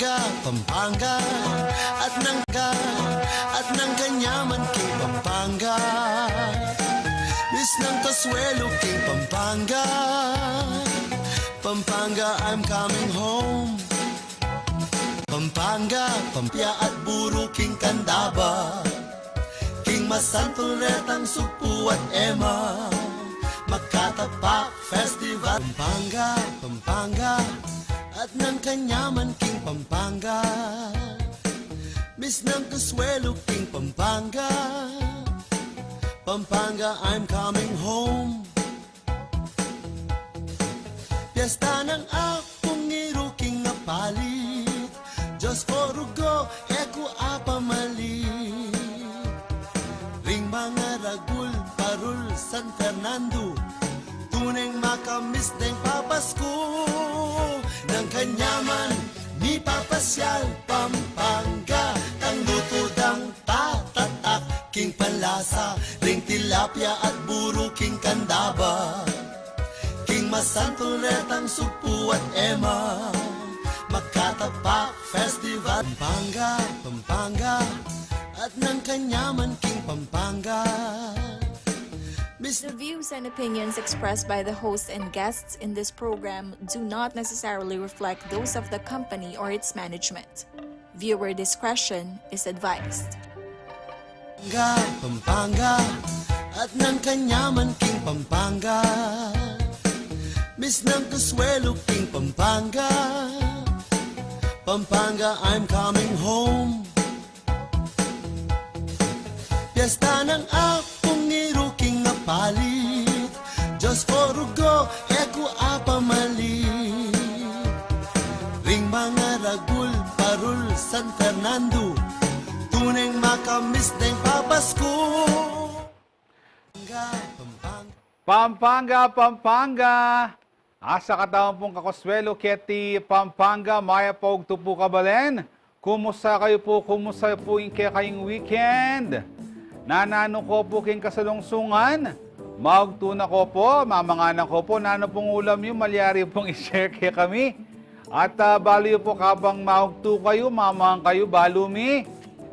Pampanga, Pampanga, at nang kanyaman kay Pampanga. Bis ng kaswelo kay Pampanga, Pampanga, I'm coming home. Pampanga, Pampya at Buro, King Candaba, King Masantol, Retang, Supu at Ema, Makatapak Festival. Pampanga, Pampanga, at ng kanyaman King Pampanga. Miss ng kaswelo King Pampanga, Pampanga, I'm coming home. Piyesta ng akong ngiro King Napalit, Diyos ko rugo, eko apamalit. Ring mga ragul, parul, San Fernando, tuneng makamis deng papasko. Ng kanyaman, ni papasyal, Pampanga, tang lutudang tatatak, King Palasa, ring tilapia at buro, King Candaba, King Masantol, Retang, Supu at Ema, Makatapak Festival. Pampanga, Pampanga, at ng kanyaman King Pampanga. The views and opinions expressed by the host and guests in this program do not necessarily reflect those of the company or its management. Viewer discretion is advised. Pampanga, Pampanga, at ng kanyaman King Pampanga. Miss ng kaswelo King Pampanga, Pampanga, I'm coming home. Piyesta ng akong ngiro King Napalit, Diyos ko rugo, eko apamalit. Ring mga ragul, parul, San Fernando, tuneng makamis deng papasko. Pampanga, Pampanga, asa kataon pong kakoswelo keti Pampanga, maya pog tupo kabalen. Kumusta kayo po, kumusta po yung kayong weekend? Nanano ko po king kasalungsungan, maugtuna ko po, mamanganan ko po, nano pong ulam yung malyari pong i-share kaya kami. At baliyo po kabang maugtu kayo, mamang kayo, balumi,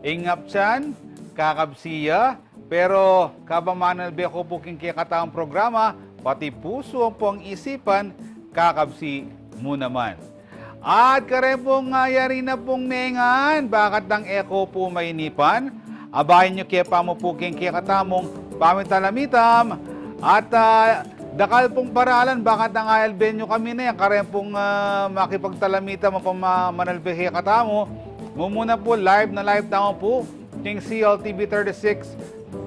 ingap siyan, kakabsiya. Pero kabang manalbe ko po king kaya kataang programa, pati puso pong isipan, kakabsi mo naman. At kare pong yari na pong nengan, bakit ang eko po mainipan? Abahin nyo kaya pamupuking kaya katamong pamitalamitam. At dakal pong paralan, bakit ang ayalben nyo kami na yan, kare pong makipagtalamitam o manalbe kaya katamo. Mumuna po, live na live tamo po, king CLTV 36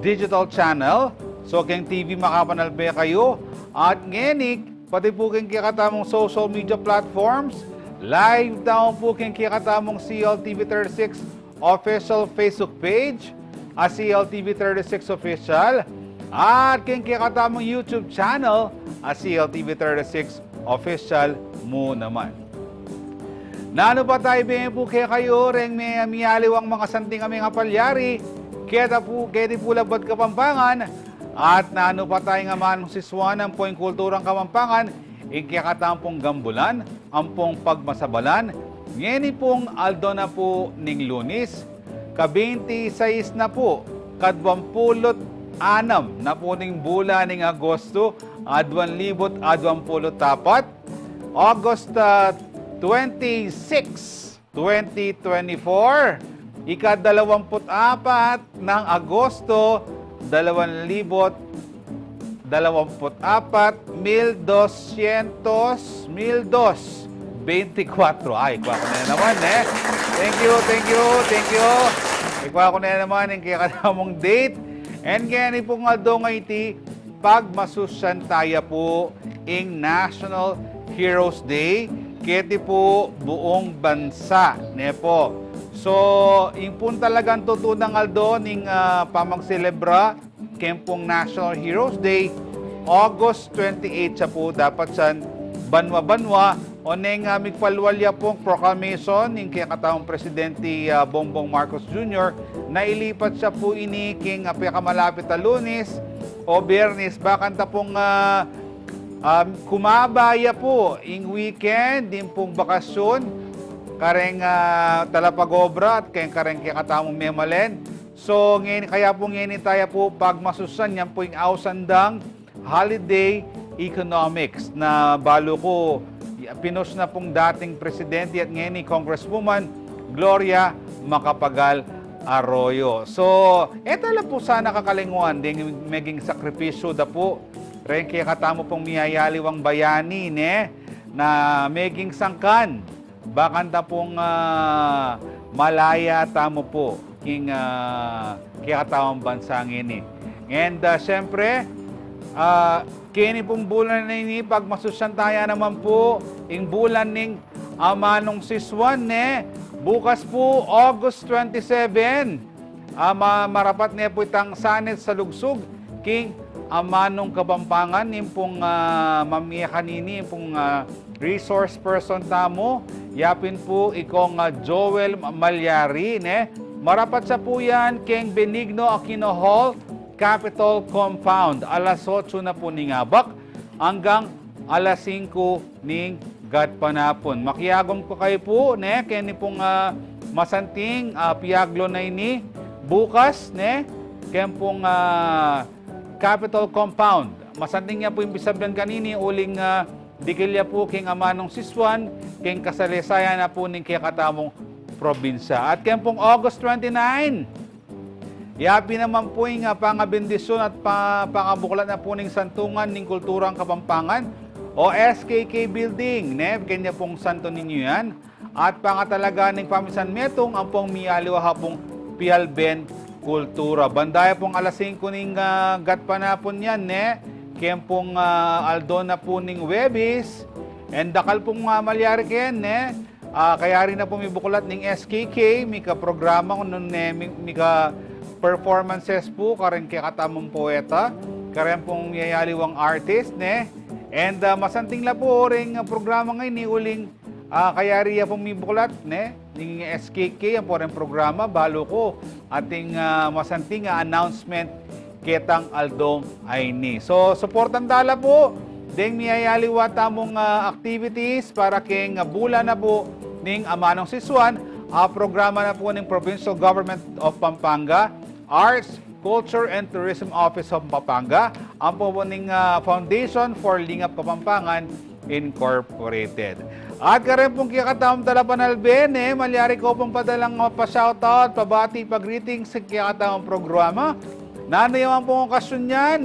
digital channel. So, king TV makapanalbe kayo. At ngenik, pati po king kaya katamong social media platforms, live daw po king kaya katamong CLTV 36 official Facebook page, CLTV 36 official, at king kaya katamong YouTube channel, CLTV 36 official mo naman. Nano pa tayo bigyan po kaya kayo, ring may miyaliwang mga santing kami nga palyari, kaya po labad Kapampangan, at nano pa tayo nga man siswanan po yung kulturang Kapampangan, ikikatampong gambulan, ampong pagmasabalan, ngeni pong aldo na po ning Lunis, ka-26 na po, ka-26 na po ning bulan ning Agosto, 2024, August 26, 2024, ika-24 ng Agosto, 2024, 1,224. Ay, ikuha ko na naman, eh. Thank you. Ikuha ko na naman yung kaya kanamong date. And kaya ni po nga doon nga iti, pagmasusyan tayo po ing National Heroes Day, kaya po buong bansa. Ne po. So, yung po talagang tutunang aldo ning pamagselebra kempong National Heroes Day, August 28 siya po, dapat siyan banwa-banwa o neng migpalwalya pong proclamation ng kaya kataong Presidente Bongbong Marcos Jr. na ilipat siya po ini king pikamalapit na Lunes o Biyernes, bakanta pong kumabaya po ing weekend, din pong bakasyon, kareng talapagobra at kareng kakatamong memalen. So, ngayon, kaya po ngayon tayo po pagmasusan yan po yung ausandang holiday economics na balo ko pinos na pong dating presidente at ngayon ni Congresswoman Gloria Macapagal Arroyo. So, eto lang po sana kakalinguan din maging sakripisyo da po rin kaya katamo pong miyayaliwang bayani na maging sangkan bakanta pong malaya tamo po king kaya katawang bansang ini. And syempre, kini pong bulan na ini, pag masusantaya naman po, yung bulan ning Amanong Siswan, bukas po, August 27, marapat niya po itang sanit sa lugsog, king Amanong Kabampangan, yung pong mamiya kanini, yung pong resource person tamo, yapin po ikong Joel Malyari, marapat sa po yan, king Benigno Aquino Hall, Capitol Compound. Alas 8 na po ning abak hanggang alas 5 ning gatpanapon. Makiagom ko kayo po, kaya pong masanting piaglo na ini bukas, kaya pong Capitol Compound. Masanting niya po yung bisabyan kanini, uling dikilya po king Amanong Siswan, king kasalisayan na po ning kaya katamong probinsya. At kaya pong August 29, yapi naman po yung pangabindisyon at pangabuklat na po ng Santungan ng Kulturang Kapampangan o SKK Building. Kanya pong santo ninyo yan. At pangatalaga ng Pamisan Metong ang pong miyaliwa pong Pialben Kultura. Bandaya pong alas 5 ng gatpanapon yan. Kaya pong Aldo na po ng Webis. And dakal pong malyari ken. Kaya rin na po may bukulat ng SKK. May ka-programa kung nun may performances po, karen kaya katamong poeta, karen pong yayaliwang artist, and masanting la po rin programa ngayon ni uling kaya riya pong may bukulat, ng SKK, ang po rin programa, balo ko, ating masanting announcement ketang Aldong Aini. So, supportan dala po, ding miyayaliwa tamong activities para king bulan na po ning Amanong Siswan, programa na po ng Provincial Government of Pampanga, Arts, Culture and Tourism Office of Pampanga, ang po ning Foundation for Lingap Kapampangan Incorporated. At karen pong kiyakatamang talapanalben, malyari ko pong padalang pa-shoutout, pabati, pag-greetings sa kiyakatamang programa. Nano yung pong okasyon yan,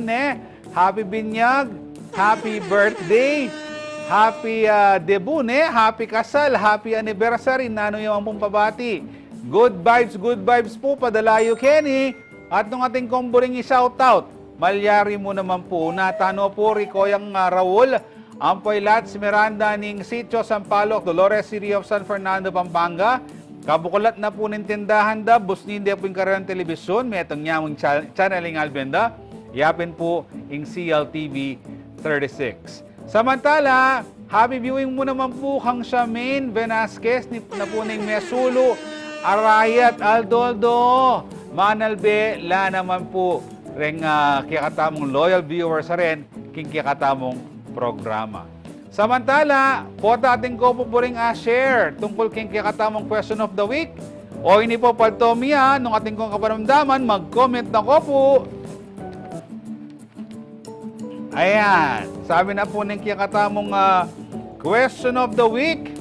happy binyag, happy birthday, happy debut, happy kasal, happy anniversary, nano yung pong pabati. Good vibes po, padalayo Kenny. At nung ating komboring i-shoutout, malyari mo naman po, natano po Ricoyang Raul, Ampoy Lats Miranda ning Sitio Sampaloc, Dolores City of San Fernando, Pampanga. Kabukulat na po ng tindahan da, busnindi po yung karerang telebisyon, may itong nyamang channeling albenda, yapin po yung CLTV 36. Samantala, happy viewing mo naman po kang Shamin Velasquez na po ng Mesulo, Arayat Aldoldo, Manalbe, la naman po rin kikatamong loyal viewers rin, king kikatamong programa. Samantala, po ating ko po ring share tungkol king kikatamong question of the week. O ini po paltomiya, nung ating kong kaparamdaman, mag-comment na ko po. Ayan, sabi na po ng kikatamong question of the week.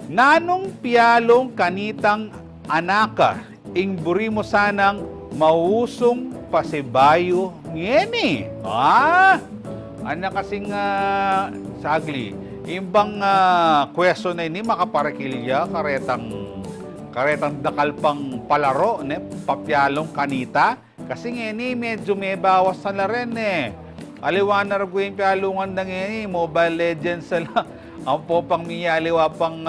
Nanong piyalong kanitang anaka, ingburi mo sanang mausong pasibayo ngeni. Ano kasing sagli. Imbang question na ini makaparakilya, karetang dakalpang palaro, papyalong kanita. Kasi ngeni medyo may bawas na rin Aliwanar ko yung piyalungan na ngeni, Mobile Legends sala. Ang po pang miyaliwa pang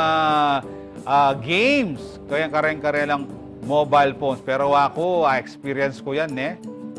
games. Kaya kare lang mobile phones. Pero ako, experience ko yan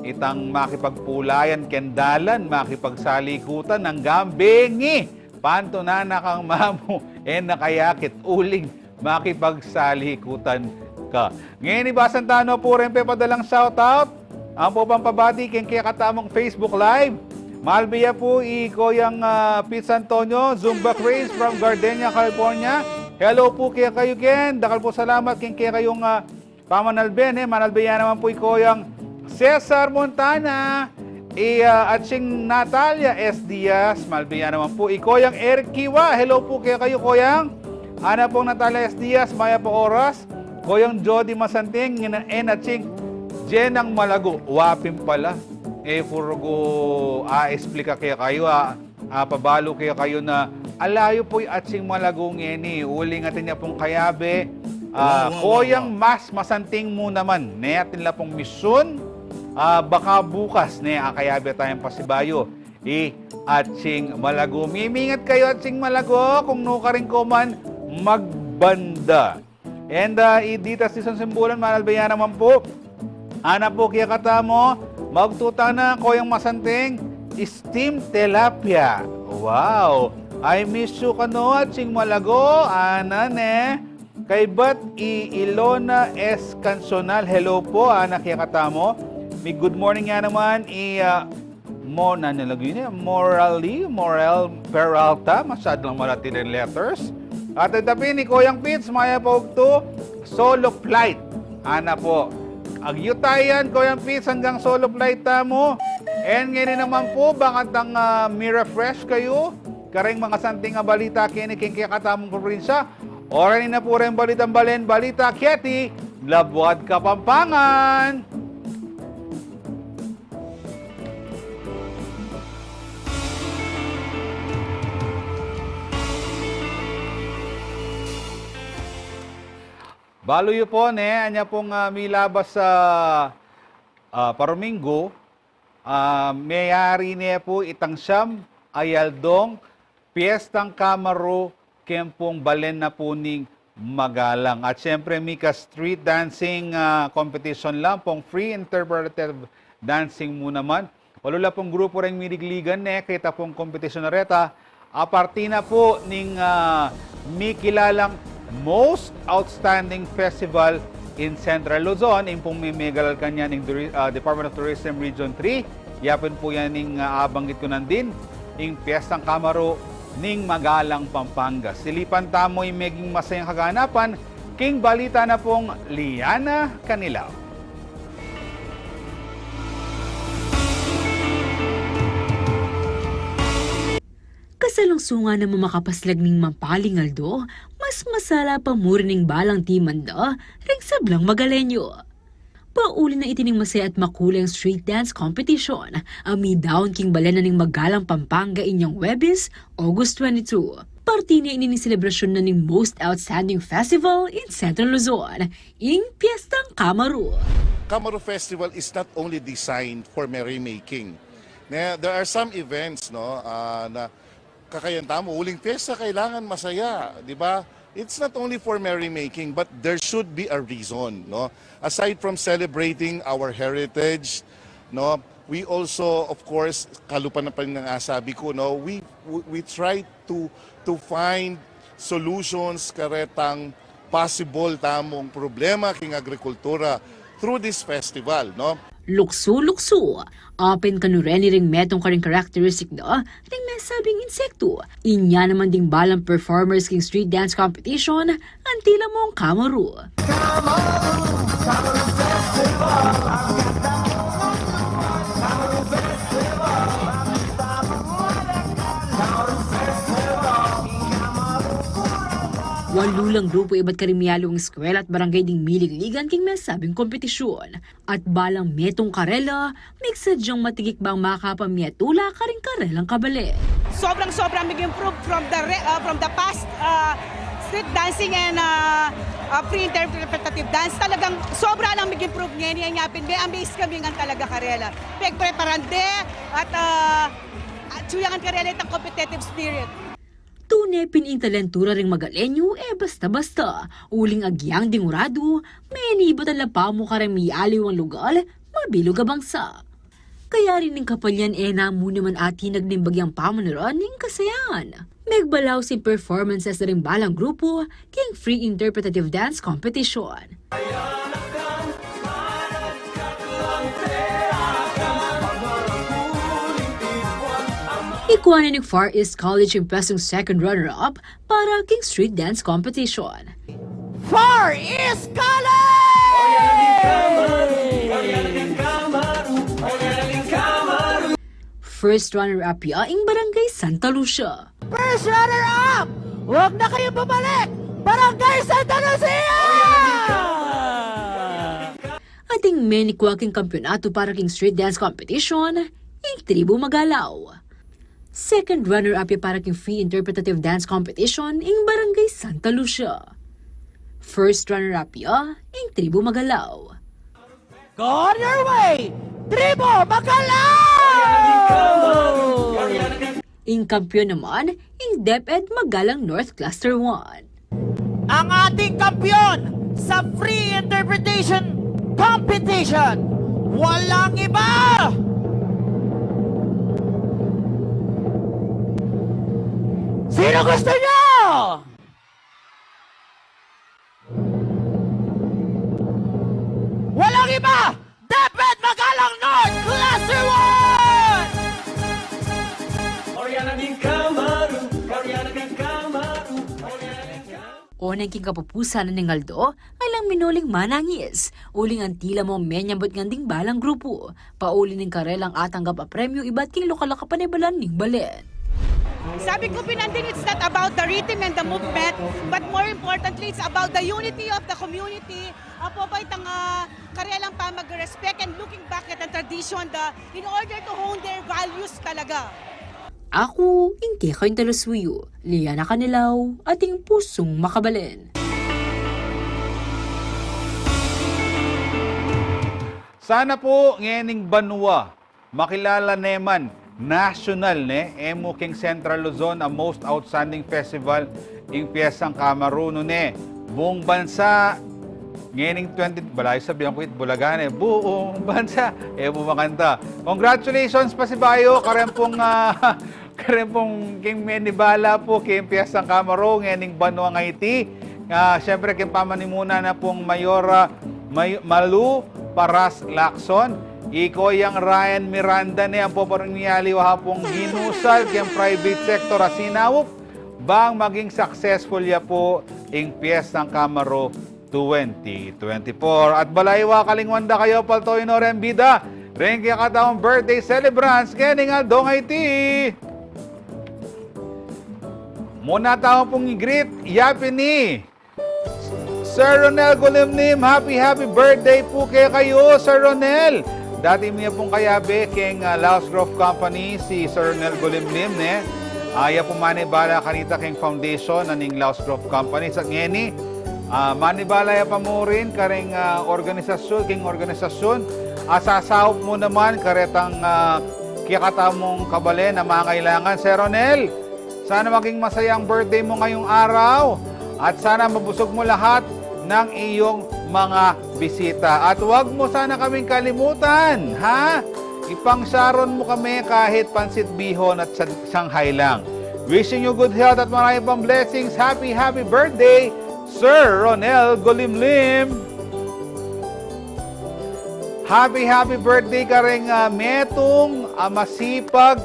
Itang makipagpulayan, kendalan, makipagsalikutan ng gambingi. Panto na nakang mamu, nakayakit, uling, makipagsalikutan ka. Ngayon, ibasan tano po rin padalang shoutout. Ang po pang pabati, kaya katamang Facebook Live. Malbiya po, Koyang Pete Antonio, Zumba Craze from Gardenia, California. Hello po kaya kayo Ken. Dakal po salamat kaya kayong pamanalben. Manalben naman po ikoyang Cesar Montana. At sing Natalia S. Diaz. Malbiyan naman po ikoyang Eric Kiwa. Hello po kaya kayo koyang. Ana pong Natalia S. Diaz. Maya po oras. Koyang Jody Masanting. At sing Jenang Malago. Wapim pala. Furgo explica kaya kayo pabalo kaya kayo na alayo po'y atsing malagong eni. Uling atin niya pong kayabe. Koyang mas masanting mo naman. Atin la pong misyon. Baka bukas kayabe tayong pasibayo. Atsing malago. Mimingat kayo atsing malago. Kung no ka rin ko man, magbanda. And dita season simbulan, manalbayan naman po. Ana po kaya katamo. Magtuta na koyang masanting. Steamed tilapia. Wow! I miss you kano at sing malago. Ana Kay Bat Ilona S. Cansonal. Hello po, ana kaya katamo. May good morning nga naman. Moral Peralta. Masyad lang malatin ang letters. At itapi ni Koyang Pits. Maya po to. Solo flight. Ana po. Agyutayan Koyang Pits hanggang solo flight mo. And ngayon naman po, bakit ang Mira Fresh kayo? Karing mga santing balita kiniking kaya katamong probinsya. Oran na po rin balitang balen, balita Kieti, Labuad Kapampangan. Baloy po, anya pong milabas sa Paromingo. Mayari niya po itang siyam ayaldong Piestang Kamaro kempong balen na po ning Magalang. At syempre Mika street dancing competition lang pong free interpretive dancing mo naman. Walula pong grupo rin mirigligan kita pong competition na reta. Aparti na po ning may kilalang most outstanding festival in Central Luzon, yung pong mimegalal kanya ng Department of Tourism Region 3. Yapin po yan yung abanggit ko nandin, yung Piestang Kamaro ning Magalang, Pampanga. Silipan tamo yung meging masayang kaganapan, king balita na pong Liana Canilao. Kasalungsungan na mamakapaslag ning mampaling Aldo, mas masala pa mo rin balang timanda, ring sablang Magalenyo. Pauli na itining masaya at makulang street dance competition, ami down king balena ning Magalang, Pampanga inyang Webis, August 22. Parti niya ini selebrasyon na ning most outstanding festival in Central Luzon, ing Piestang Kamaro. Kamaro Festival is not only designed for merrymaking. There are some events na kakayan tamo, uling piyesta kailangan masaya, di ba? It's not only for merrymaking, but there should be a reason, no? Aside from celebrating our heritage, no, we also, of course, kalupan na pa rin ng asabi ko, no, we try to find solutions karetang possible tamong problema king agrikultura through this festival, no? Lukso-lukso. Open kanureni ring metong karing characteristic ring may sabing insekto. Inya naman ding balang performers king street dance competition ang tila mong Kamaro. Walulang grupo iba't karimyalong eskwela at barangay ding miligligan king may sabing kompetisyon. At balang metong karela, migsadyang matigik bang makapamiatula karing karelang kabali. Sobrang mag-improve from the past street dancing and free interpretative dance. Talagang sobra lang mag-improve ngayon. Yapin, may amaze kami nga talaga karela. Pagpreparande at suyangan karela itang competitive spirit. Tunay pining talentura ring Magalenyo basta-basta. Uling agyang dingurado, may nibot ang lapamo karami aliw ang lugal, mabilog ang bangsa. Kaya rin ng kapalyan namo naman ati nagdimbagyang pamanuran ng kasayan. Megbalaw si performances na rin balang grupo king free interpretative dance competition. Nakuha ni Far East College yung pwestong second runner-up para King Street Dance Competition. Far East College! First runner-up yaing Barangay Santa Lucia. First runner-up! Huwag na kayong bumalik! Barangay Santa Lucia! Ating menikwaking kampyonato para King Street Dance Competition, yung Tribu Magalaw. Second runner-up yung para King Free Interpretative Dance Competition, yung Barangay Santa Lucia. First runner-up yung Tribu Magalaw. Go on your way! Tribo Magalaw! Yung kampiyon naman, yung DepEd Magalang North Cluster 1. Ang ating kampiyon sa Free Interpretation Competition, walang iba! Sino gusto nyo? Walang iba! DepEd Magalang North Cluster 1! O naging kapupusan ng Aldo, alang minuling manangis. Uling ang tila mo menyambot nganding balang grupo. Pauli ng karelang atanggap a premyo iba't king lokal ka panibalan ning balen. Sabi ko pinandin, it's not about the rhythm and the movement, but more importantly, it's about the unity of the community. Apo ba itang karelang pa mag-respect and looking back at the tradition in order to hone their values talaga. Ako, hindi kayong talaswiyo, Liana Canilaw, ating pusong makabalen. Sana po ngening banwa makilala neman national ne Emo King Central Luzon ang most outstanding festival ing piyesang Kamaruno ne buong bansa ngening 20 balay sabihan ko Bulagan buong bansa bumakanta. Congratulations pa si Bayo karempong karempong king menibala po king piyesang Kamaro ngening banwa ngaiti. Syempre king pamanimuna na pong Mayora Malu Paras Lacson. Iko yang Ryan Miranda ni ang poporong niyali wahapong ginusal kayang private sector asinawop bang maging successful ya po ing piyesang Kamaro 2024. At balaywa kalingwanda kayo paltoy no rembida rin kaya kataong birthday celebrants kening Aldo ngayti. Muna tayo pong i-greet yapi ni Sir Ronel Golimnim. Happy birthday po kayo Sir Ronel. Dati niya pong kayabe king Laos Grove Company si Sir Ronel Golimlim ne. Aya po manibala kanita king foundation aning Laos Grove Company sa ngeni. Manibala ya pa mo rin karing organisasyon. Asasahop mo naman karetang kikatamong kabalen na mga kailangan. Sir Ronel, sana maging masayang birthday mo ngayong araw at sana mabusog mo lahat ng iyong mga bisita. At huwag mo sana kaming kalimutan, ha? Ipang-sharon mo kami kahit pansit bihon at Shanghai lang. Wishing you good health at marami pang blessings. Happy birthday, Sir Ronel Golimlim. Happy birthday ka rin metong masipag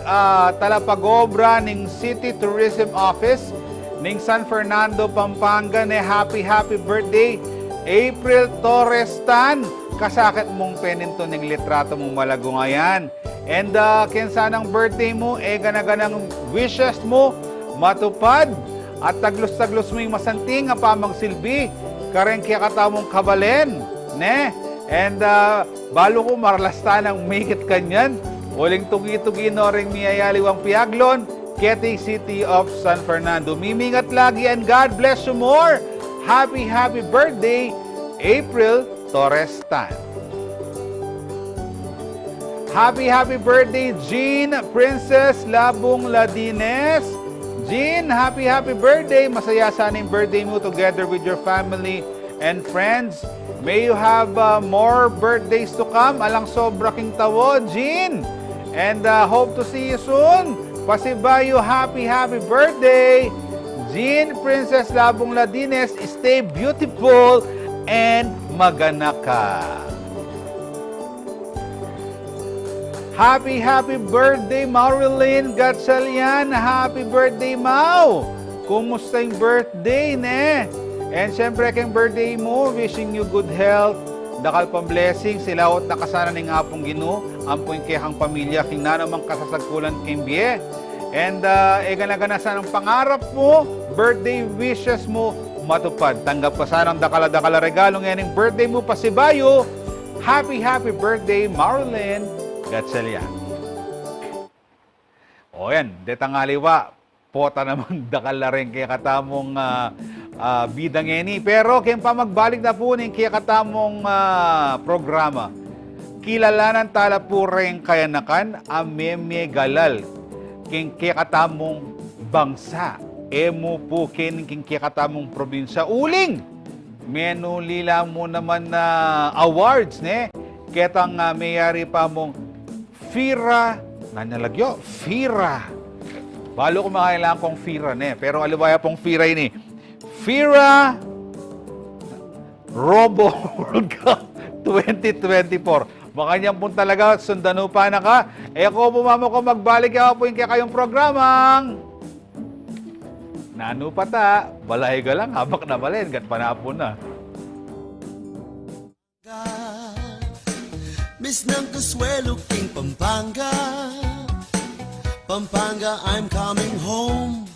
talapagobra ng City Tourism Office ning San Fernando, Pampanga ne. Happy birthday April Torres Tan. Kasakit mong peninto ng litrato mong malago ngayon. And kinsanang birthday mo ganaganang wishes mo matupad at taglos mo yung masanting nga pamagsilbi kareng kaya katamong kabalen ne. And balo ko marlastan ang mikit kanyan uling tugi-tugi no ring miyayaliwang piaglon Keti City of San Fernando. Mimingat lagi and God bless you more. Happy birthday, April Torres Tan. Happy birthday, Jean Princess Labong Ladines. Jean, happy birthday. Masaya sana yung birthday mo together with your family and friends. May you have more birthdays to come. Alang sobra king tawo, Jean. And hope to see you soon. Pasibayo, happy birthday, Jean Princess Labong Ladines. Stay beautiful and magana ka. Happy birthday, Marilyn Gatchalian. Happy birthday, Mau. Kumusta yung birthday, ne? And syempre, kayong birthday mo, wishing you good health, dakal pang blessing, sila at nakasana ng apong Ginoo, ampoy kayang pamilya, king na namang kasasagkulan kimbiye. And gana sanang pangarap mo, birthday wishes mo, matupad. Tanggap ka sanang dakala-dakala regalo ngayon birthday mo, pasibayo. Happy birthday, Marilyn Gatchalian. O yan, detangaliwa, pota naman dakala rin kaya katamong bidang eni. Pero kaya pa magbalik na po ng kaya katamong programa. Kilalanan tala po rin kayanakan, ameme galal. Kaya katamong bangsa. Emo po kaya katamong probinsya. Uling! Menulila mo naman na awards, ne? Ketang mayari pa mong Fira, nanalagyo, Fira. Balo ko makailangan kong Fira, ne? Pero alibaya pong Fira ini. Fira Robo World Cup 2024. Baka niyan po talaga, sundano pa na ka. Ako bumamo ko magbalik ako po yung kayong programang Nanu pata, balay ka lang, habak na balin, gat panapon na. Miss ng Consuelo King Pampanga, Pampanga, I'm coming home.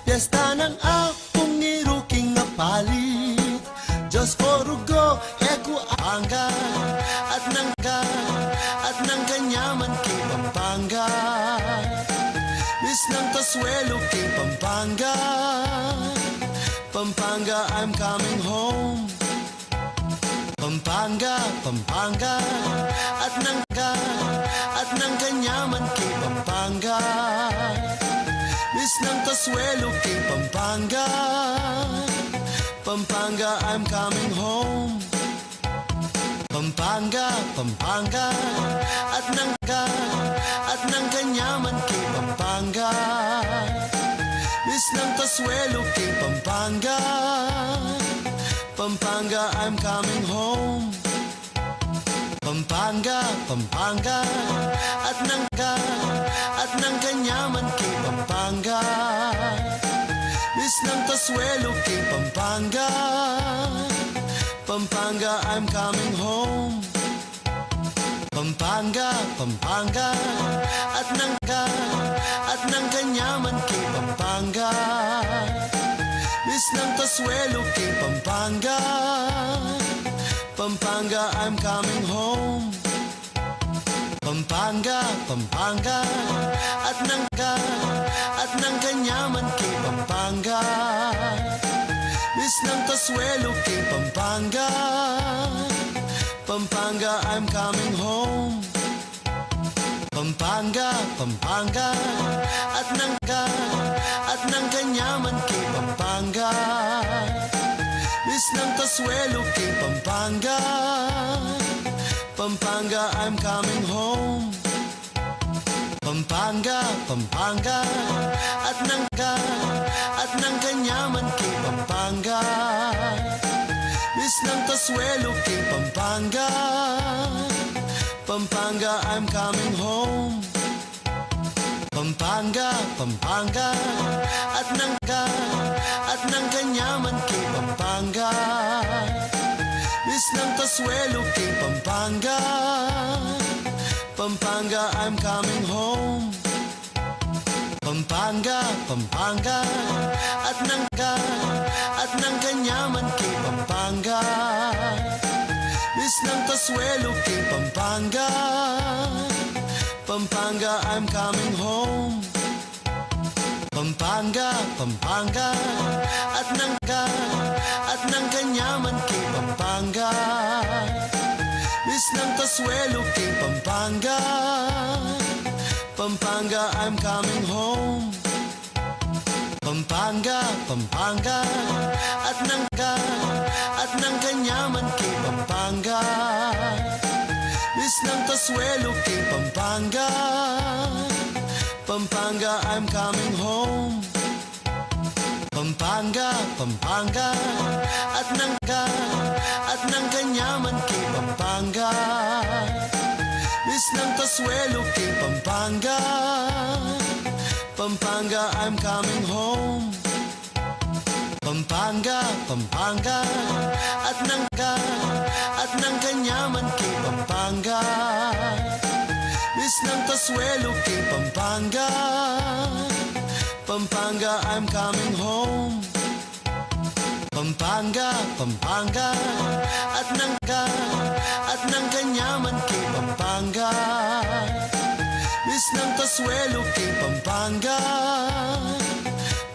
Piyesta ng akong iruking na palit, Diyos ko rugo, eko anga, at ng kanyaman King Pampanga. Miss ng Consuelo King Pampanga, Pampanga, I'm coming home. Pampanga, Pampanga, at ng kanyaman King Pampanga. Miss ng Consuelo King Pampanga, Pampanga, I'm coming home. Pampanga, Pampanga, at ng kanyaman King Pampanga. Miss ng Consuelo King Pampanga, Pampanga, I'm coming home. Pampanga, Pampanga, at ng kanyaman King Pampanga. Miss ng Consuelo King Pampanga, Pampanga, I'm coming home. Pampanga, Pampanga, at ng kanyaman King Pampanga. Miss ng Consuelo King Pampanga, Pampanga, I'm coming home. Pampanga, Pampanga, at ng kanyaman King Pampanga. Miss ng Consuelo King Pampanga, Pampanga, I'm coming home. Pampanga, Pampanga, at ng kanyaman King Pampanga. Miss ng Consuelo King Pampanga, Pampanga, I'm coming home. Pampanga, Pampanga, at ng kanyaman King Pampanga. Miss ng Consuelo King Pampanga, Pampanga, I'm coming home. Pampanga, Pampanga, at ng kanyaman King Pampanga. Miss ng Consuelo King Pampanga, Pampanga, I'm coming home. Pampanga, Pampanga, at ng kanyaman King Pampanga. Miss ng Consuelo King Pampanga, Pampanga, I'm coming home. Pampanga, Pampanga, at ng kanyaman King Pampanga. Miss ng Consuelo King Pampanga, Pampanga, I'm coming home. Pampanga, Pampanga, at ng kanyaman King Pampanga. Miss ng Consuelo King Pampanga, Pampanga, I'm coming home. Pampanga, Pampanga, at ng kanyaman King Pampanga. Miss ng Kasuelo, King Pampanga. Pampanga, I'm coming home. Pampanga, Pampanga, at ng Kanyaman, King Pampanga. Miss ng Kasuelo, King Pampanga. Pampanga, I'm coming home. Pampanga, Pampanga, at ng Kanyaman, King Pampanga. Miss ng Kasuelo, King Pampanga.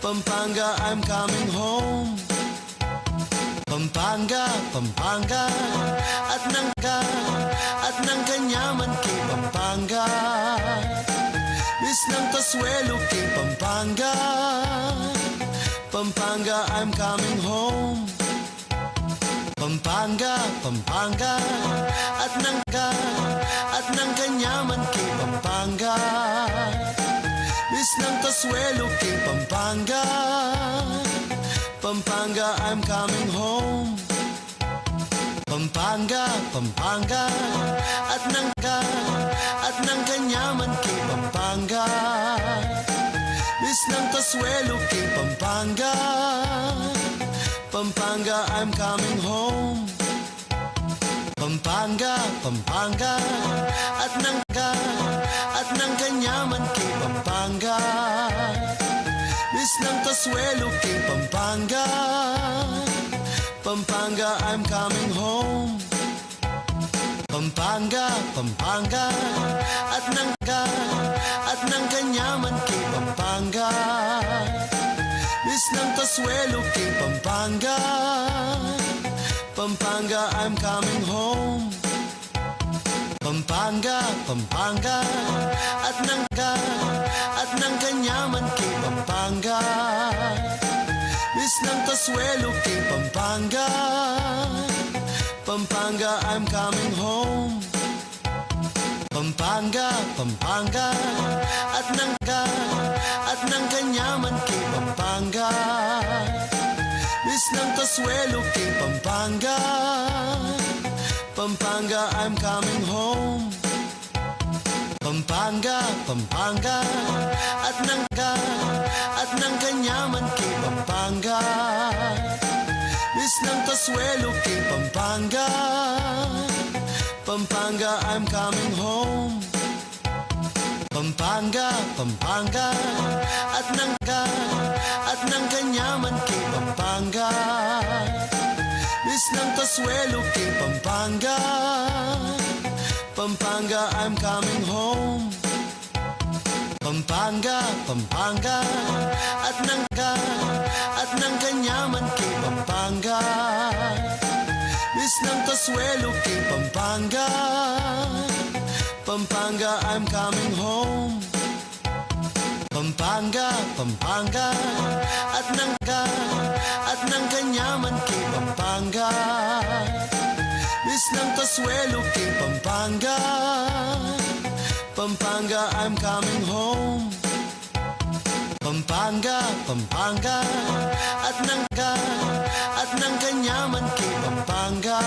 Pampanga, I'm coming home. Pampanga, Pampanga, at ng Kanyaman, King Pampanga. Miss ng Kasuelo, King Pampanga. Pampanga, I'm coming home. Pampanga, Pampanga, at ng Kanyaman, King Pampanga. Miss ng Kasuelo, King Pampanga. Pampanga, I'm coming home. Pampanga, Pampanga, at ng Kanyaman, King Pampanga. Miss ng Kasuelo, King Pampanga. Pampanga, I'm coming home. Pampanga, Pampanga, at ng Kanyaman, King Pampanga. Miss ng Kasuelo, King Pampanga. Pampanga, I'm coming home. Pampanga, Pampanga, at ng Kanyaman, King Pampanga. Miss ng Kasuelo, King Pampanga. Pampanga, I'm coming home. Pampanga, Pampanga, at ng Kanyaman, King Pampanga. Miss ng Kasuelo, King Pampanga. Pampanga, I'm coming home. Pampanga, Pampanga, at ng Kanyaman, King Pampanga. Miss ng Kasuelo, King Pampanga. Pampanga, I'm coming home. Pampanga, Pampanga, at ng Kanyaman, King Pampanga. Miss ng Kasuelo, King Pampanga. Pampanga, I'm coming home. Pampanga, Pampanga, at ng Kanyaman, King Pampanga. Miss ng Kasuelo, King Pampanga. Pampanga, I'm coming home. Pampanga, Pampanga, at ng Kanyaman, King Pampanga. Miss ng Kasuelo, King Pampanga. Pampanga, I'm coming home. Pampanga, Pampanga, at ng Kanyaman, King Pampanga. Miss ng Kasuelo, King Pampanga. Pampanga, I'm coming home. Pampanga, Pampanga, at ng Kanyaman, King Pampanga.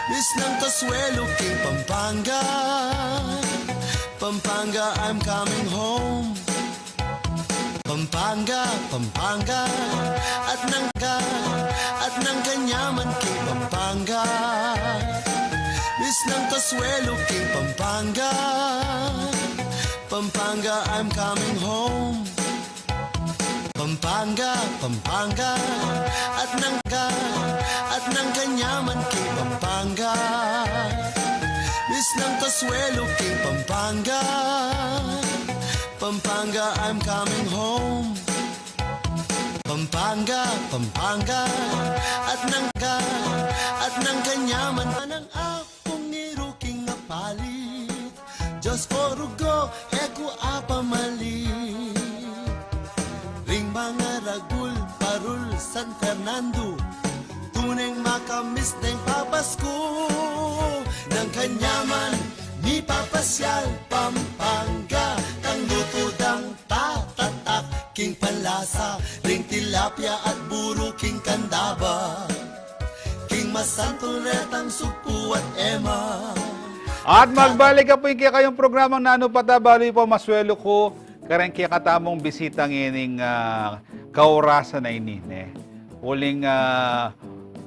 Miss ng Kasuelo, King Pampanga. Pampanga, I'm coming home. Pampanga, Pampanga, at ng Kanyaman, King Pampanga. Miss ng Kasuelo, King Pampanga. Pampanga, I'm coming home. Pampanga, Pampanga, at ng Kanyaman, King Pampanga. Miss ng Kasuelo, King Pampanga. Pampanga, I'm coming home. Pampanga, Pampanga, at ng Kanyaman. Anang akong niruking na palit, Diyos ko rugo, eko apamalit. Ring mga ragul, parul, San Fernando, tuneng makamis na yung papasko. Ng Kanyaman, ni papasyal, Pampanga, tang lutudang tatatak, king palasa, ring tilapia at buro, king kandaba, king masantol retang supu at ema. At magbalik ka po yung kayong programang Nano Patabaloy po maswelo ko. Karang kaya katamong bisita ngining kaurasan na inine. Uling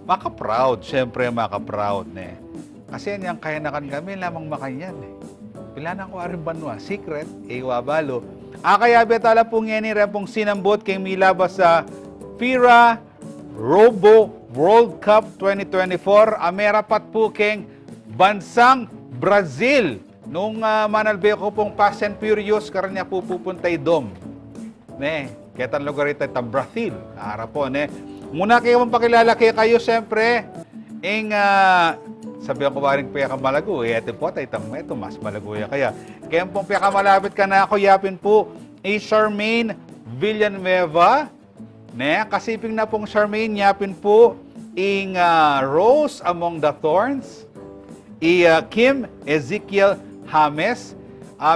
maka-proud, syempre maka-proud ne. Kasi yan kaya na kami lamang makanyan eh. Pila na ko aring banwa, secret, iwabalo. Kaya betala po ngeni rin pong sinambot kay milabas sa FIRA Robo World Cup 2024. Amerapat po keng bansang Brazil. Nung manalbe ko pong Fast and Furious, karanya po pupuntay dom. Ne, kaya tan lugar ito ta Brazil. Ara po, ne. Muna kayo magpakilala kayo, siyempre. Sabi ko ba rin paya ka malago, ito po, ito mas malago kaya. Kaya pong paya ka malapit ka na ako, yapin po, Charmaine Villanueva. Ne, kasiping na pong Charmaine, yapin po, Rose Among the Thorns. Kim Ezekiel James.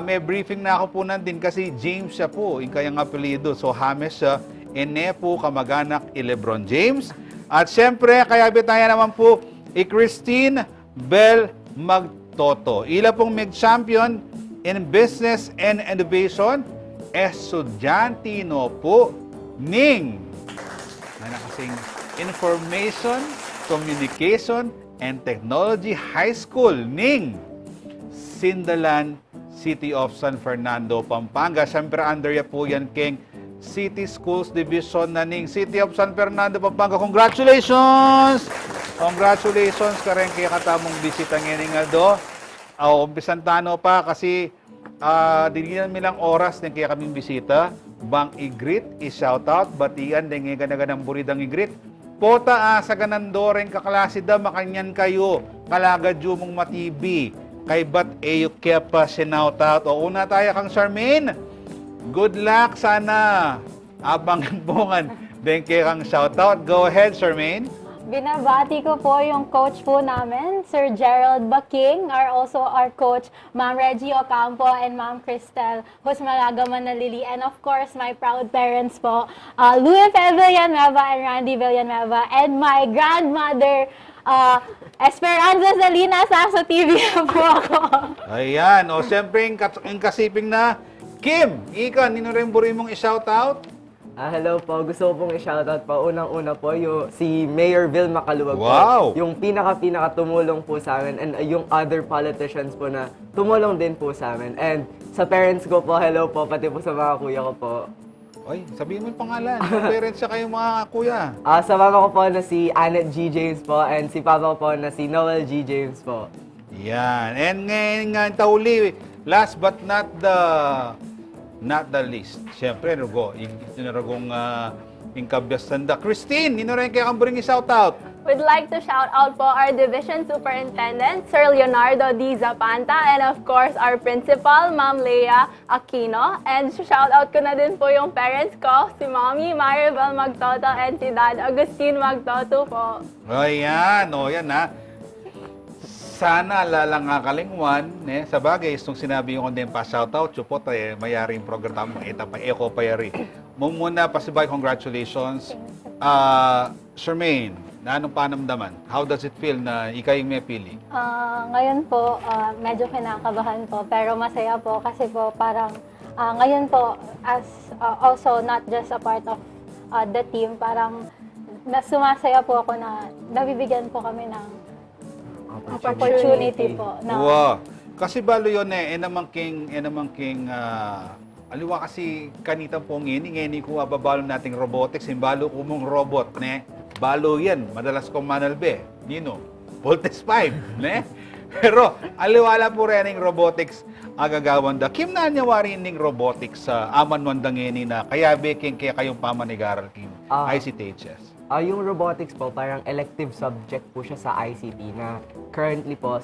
May briefing na ako po nandin kasi James siya po, yung kayang apelido. So James siya, ene po kamag-anak Lebron James. At syempre, kaya bitaya naman po, Christine Bell Magtoto. Ila pong mag-champion in business and innovation, estudyantino po ning na nakasing Information, Communication, and Technology High School ning Sindalan, City of San Fernando, Pampanga. Siyempre, under ya po yan king City Schools Division na ning City of San Fernando, Pampanga. Congratulations! Congratulations ka rin kaya katamong bisita ngayon nga do. Umpisan tano pa kasi dinilan milang oras din kaya kaming bisita. Bang i-greet, i-shoutout, batian, din nga ganang buridang i-greet. Pota sa ganando rin kaklase da, makanyan kayo. Kalagad yung mong matibi. Kay bat eyo kepa sinoutout. O una tayo kang Charmaine. Good luck sana. Abang bungan. Then kaya kang shoutout. Go ahead, Charmaine. Binabati ko po yung coach po namin, Sir Gerald Baking, also our coach, Ma'am Reggie Ocampo and Ma'am Cristel Husmalaga Manalili, and of course, my proud parents po, Louis F. Villanueva and Randy Villanueva, and my grandmother, Esperanza Salinas, nasa TV po ako. Ayan, o siyempre yung kasiping na, Kim, ika, nino rin buri mong i-shoutout? Hello po, gusto ko pong i-shoutout po. Unang-una po, si Mayor Vilma Caluwag wow. po. Yung pinaka tumulong po sa amin, and yung other politicians po na tumulong din po sa amin. And sa parents ko po, hello po, pati po sa mga kuya ko po. Oy, sabihin mo yung pangalan. Yung parents siya kayong mga kuya. Sa mama ko po na si Annette G. James po, and si papa ko po na si Noel G. James po. Yan. And ngayon nga, tauli, last but not the least. Siyempre, Rugo, yung kabyastanda. Christine, nino rin kaya kang buring i-shoutout? We'd like to shout out po our Division Superintendent, Sir Leonardo D. Zapanta, and of course, our Principal, Ma'am Leia Aquino. And shout out ko na din po yung parents ko, si Mommy Maribel Magtoto and si Dad Agustin Magtoto po. Ayan, o yan ha. Sana lalang kalingwan, sa bagay, itong sinabi yung kundi pa shoutout, supot, mayari yung program mo, ito pa, eko pa yari. Muna, pasibay, congratulations. Charmaine, na anong panamdaman? How does it feel na ikaw yung may pili? Ngayon po, medyo kinakabahan po, pero masaya po kasi po parang ngayon po, as also not just a part of the team, parang sumasaya po ako na nabibigyan po kami ng opportunity po. Wow. Kasi balo yun aliwa kasi kanita po ngini ko ababalo nating robotics, balo ko mong robot, balo yan, madalas kong manalbe, nino, voltage 5, Pero, aliwala po rin yung robotics agagawan da. Kim na nyawari yung robotics sa aman wandang ngini na kaya beking kaya kayong pamanigaral Kim, ICTHS. Yung robotics po, parang elective subject po siya sa ICT na currently po,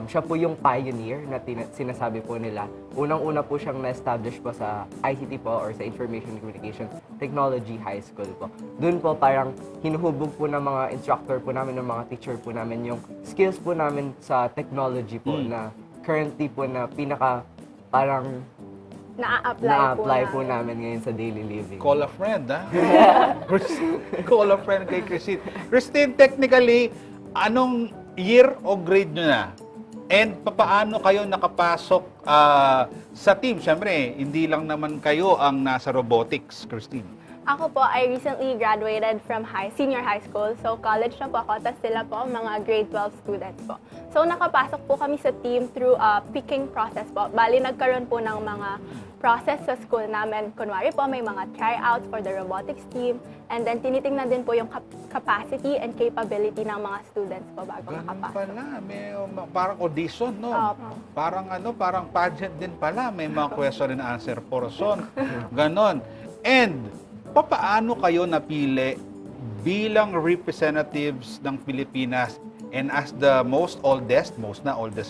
siya po yung pioneer na sinasabi po nila. Unang-una po siyang na-establish po sa ICT po or sa Information Communication Technology High School po. Doon po parang hinuhubog po ng mga instructor po namin, ng mga teacher po namin yung skills po namin sa technology po na currently po na parang na-apply po namin ngayon sa daily living. Call a friend, ha? Call a friend kay Christine. Christine, technically, anong year o grade nyo na? And papaano kayo nakapasok sa team? Siyempre, hindi lang naman kayo ang nasa robotics, Christine. Ako po, I recently graduated from senior high school. So, college na po ako. Tapos sila po, mga grade 12 students po. So, nakapasok po kami sa team through a picking process po. Bali, nagkaroon po ng mga process sa school namin. Kunwari po, may mga tryouts for the robotics team. And then, tinitingnan din po yung capacity and capability ng mga students po bago Ganun makapasok. pala. May parang audition, no? Opo. Parang pageant din pala. May mga question and answer portion. Ganon. And, papaano kayo napili bilang representatives ng Pilipinas and as the most oldest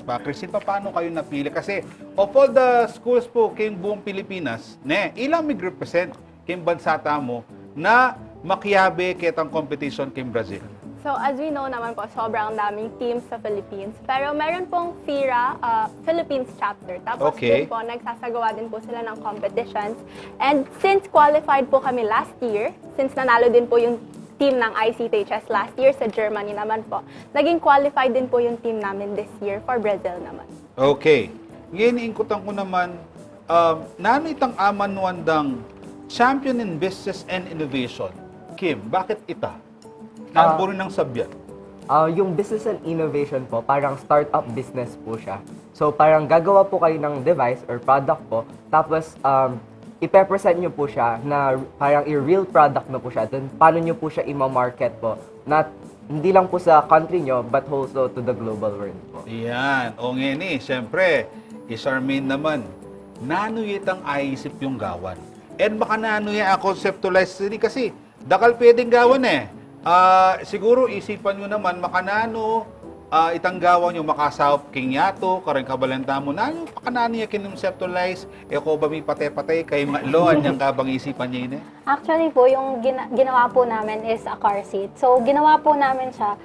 pa, Christine, paano kayo napili? Kasi of all the schools po kayong buong Pilipinas, ilang mag-represent kayong bansa mo na makiyabe kitang competition kayong Brazil? So, as we know naman po, sobrang daming teams sa Philippines. Pero meron pong FIRA, Philippines chapter. Tapos Okay. din po, nagsasagawa din po sila ng competitions. And since qualified po kami last year, since nanalo din po yung team ng ICTHS last year sa Germany naman po, naging qualified din po yung team namin this year for Brazil naman. Okay. Ngayon, iingkutan ko naman, nano itang amanuandang Champion in Business and Innovation? Kim, bakit ita? Naburo ng sabyan. Yung business and innovation po, parang startup business po siya. So parang gagawa po kayo ng device or product po, tapos ipe-present nyo po siya na parang i-real product na po siya. Then paano nyo po siya i-market po? Not, hindi lang po sa country nyo, but also to the global world po. Yan. O ngeni, siyempre, Isarmin naman, nano itang aisip yung gawan. And baka nano yung conceptualize din kasi dakal pwedeng gawan eh. Siguro isipan nyo naman makanano itanggawan nyo makasahop king yato karang kabalanta mo nano pakanano yung kinonceptualize ko ba may patay-patay kay loan yung kabang isipan niya yun eh? Actually po, yung ginawa po namin is a car seat. So, ginawa po namin siya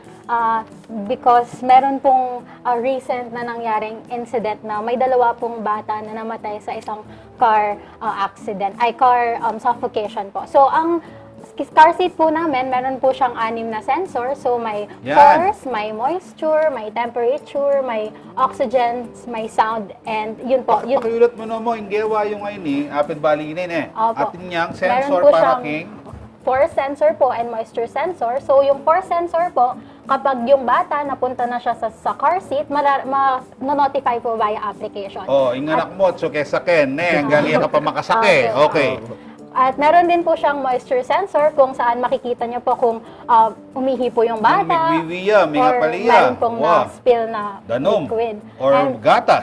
because meron pong recent na nangyaring incident na may dalawa pong bata na namatay sa isang car accident, car suffocation po. So, ang car seat po namin, meron po siyang 6 na sensor. So, may force, may moisture, may temperature, may oxygen, may sound, and yun po. Pakiulat mo na mo, inggewa yung ngayon eh, apit balinin eh. Opo. Atin niyang Meron sensor po para siyang king. force sensor po and moisture sensor. So, yung force sensor po, kapag yung bata napunta na siya sa car seat, ma-notify po via application. Inganak mo, so kesa ken, hanggang iya ka pa makasake. Okay. At meron din po siyang moisture sensor kung saan makikita niyo po kung umihi po yung bata. May ngapaliya. Meron pong na-spill na Danom. liquid. Or gatas.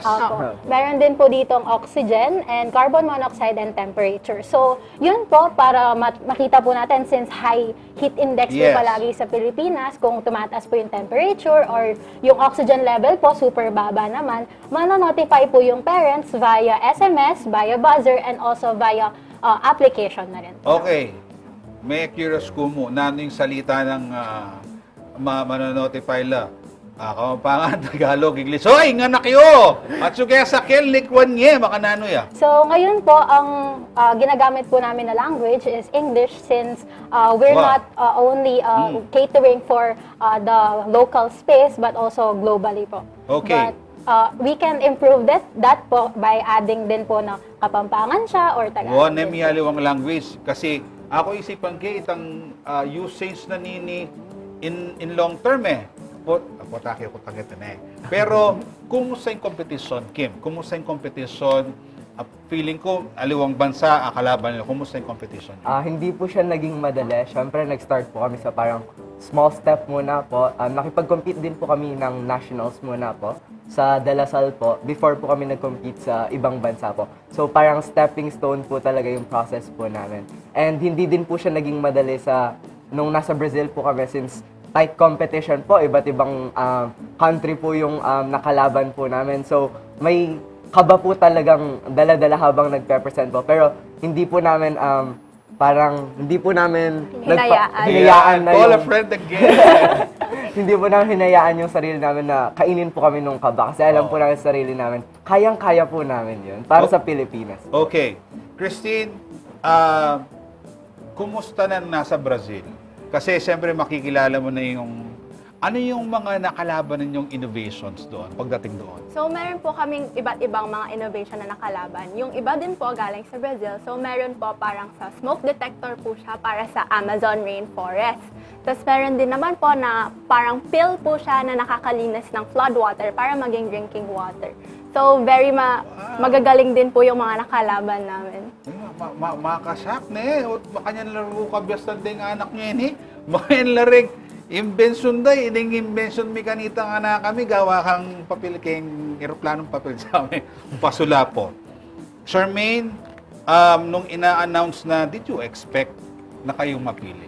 Meron din po ditong oxygen and carbon monoxide and temperature. So, yun po para makita po natin since high heat index po palagi sa Pilipinas, kung tumataas po yung temperature or yung oxygen level po super baba naman, manonotify po yung parents via SMS, via buzzer, and also via application na rin. Okay. May curious ko mo, nano yung salita ng manonotify la. Kamampangan, Tagalog, English. Hoy, nga nakyo! At suke sa kel, likwan nye, makanano ya. So, ngayon po, ang ginagamit po namin na language is English since we're not only catering for the local space, but also globally po. Okay. But we can improve that po by adding din po na Kapampangan siya or Tagalog. Nemiyaliwang language. Kasi ako isipan kayo itang usage na nini in long term eh. Potake ko tagit na eh. Pero kumusta yung competition, Kim? Kumusta yung competition? Feeling ko, aliwang bansa, kalaban nila. Kumusta yung competition? Hindi po siya naging madali. Siyempre, nag-start po kami sa parang small step muna po. Nakipag-compete din po kami ng nationals muna po sa De La Salle po before po kami nag-compete sa ibang bansa po. So, parang stepping stone po talaga yung process po namin. And hindi din po siya naging madali nung nasa Brazil po kami since tight competition po, iba't ibang country po yung nakalaban po namin. So, may kaba po talagang dala-dala habang nagpe-present po. Pero hindi po namin hindi po namin hinayaan na Call a yung, friend again. hindi po namin hinayaan yung sarili namin na kainin po kami nung kaba. Kasi alam po namin sa sarili namin, kayang-kaya po namin yun para sa Pilipinas. Okay. Christine, kumusta na nasa Brazil? Kasi siyempre makikilala mo na yung Ano yung mga nakalaban ninyong innovations doon, pagdating doon? So, meron po kaming iba't ibang mga innovation na nakalaban. Yung iba din po galing sa Brazil. So, meron po parang sa smoke detector po siya para sa Amazon rainforest. Tapos, meron din naman po na parang pill po siya na nakakalinis ng flood water para maging drinking water. So, very magagaling din po yung mga nakalaban namin. Makasak ne, o makanya laro kabyastan din nga anak niya ini. Makayan larig, imbensyon day, ining imbensyon mi kanita nga na kami, gawa kang papel, kayong aeroplanong papel sa amin, pasula po. Charmaine, nung ina-announce na, did you expect na kayong mapili?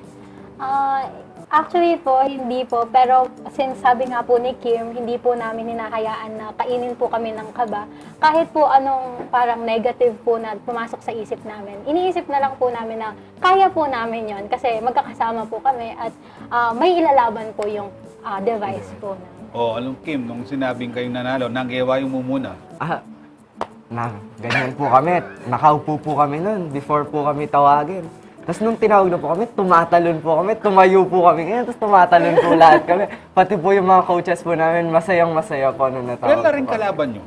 Actually po, hindi po. Pero since sabi nga po ni Kim, hindi po namin hinahayaan na kainin po kami ng kaba. Kahit po anong parang negative po na pumasok sa isip namin. Iniisip na lang po namin na kaya po namin yon kasi magkakasama po kami at may ilalaban po yung device po namin. Alam Kim, nung sinabing kayong nanalo, nanggewayo mo muna. Ganyan po kami. Nakaupo po kami nun before po kami tawagin. Tapos nung tinawag na po kami, tumatalon po kami, tumayo po kami ngayon, tapos tumatalon po lahat kami. Pati po yung mga coaches po namin, masayang-masaya po nung natawag. Kailan na rin kalaban nyo?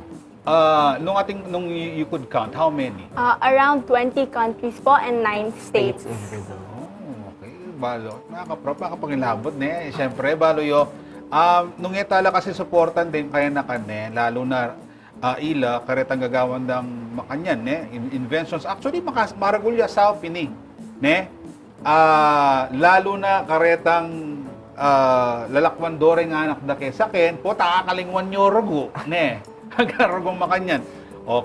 Nung you could count, how many? Around 20 countries po and 9 states. in Brazil. Okay, balo. Nakakapangilabot na Siyempre, balo yo. Nung etala kasi supportan din kaya na kane, lalo na ila, karetang gagawan ng makanyan, inventions. Actually, maragulya sa pini. Lalo na karetang lalakwan dore nga anak da kay saken, po takakalingwan nyo rago. Agaragong makanyan.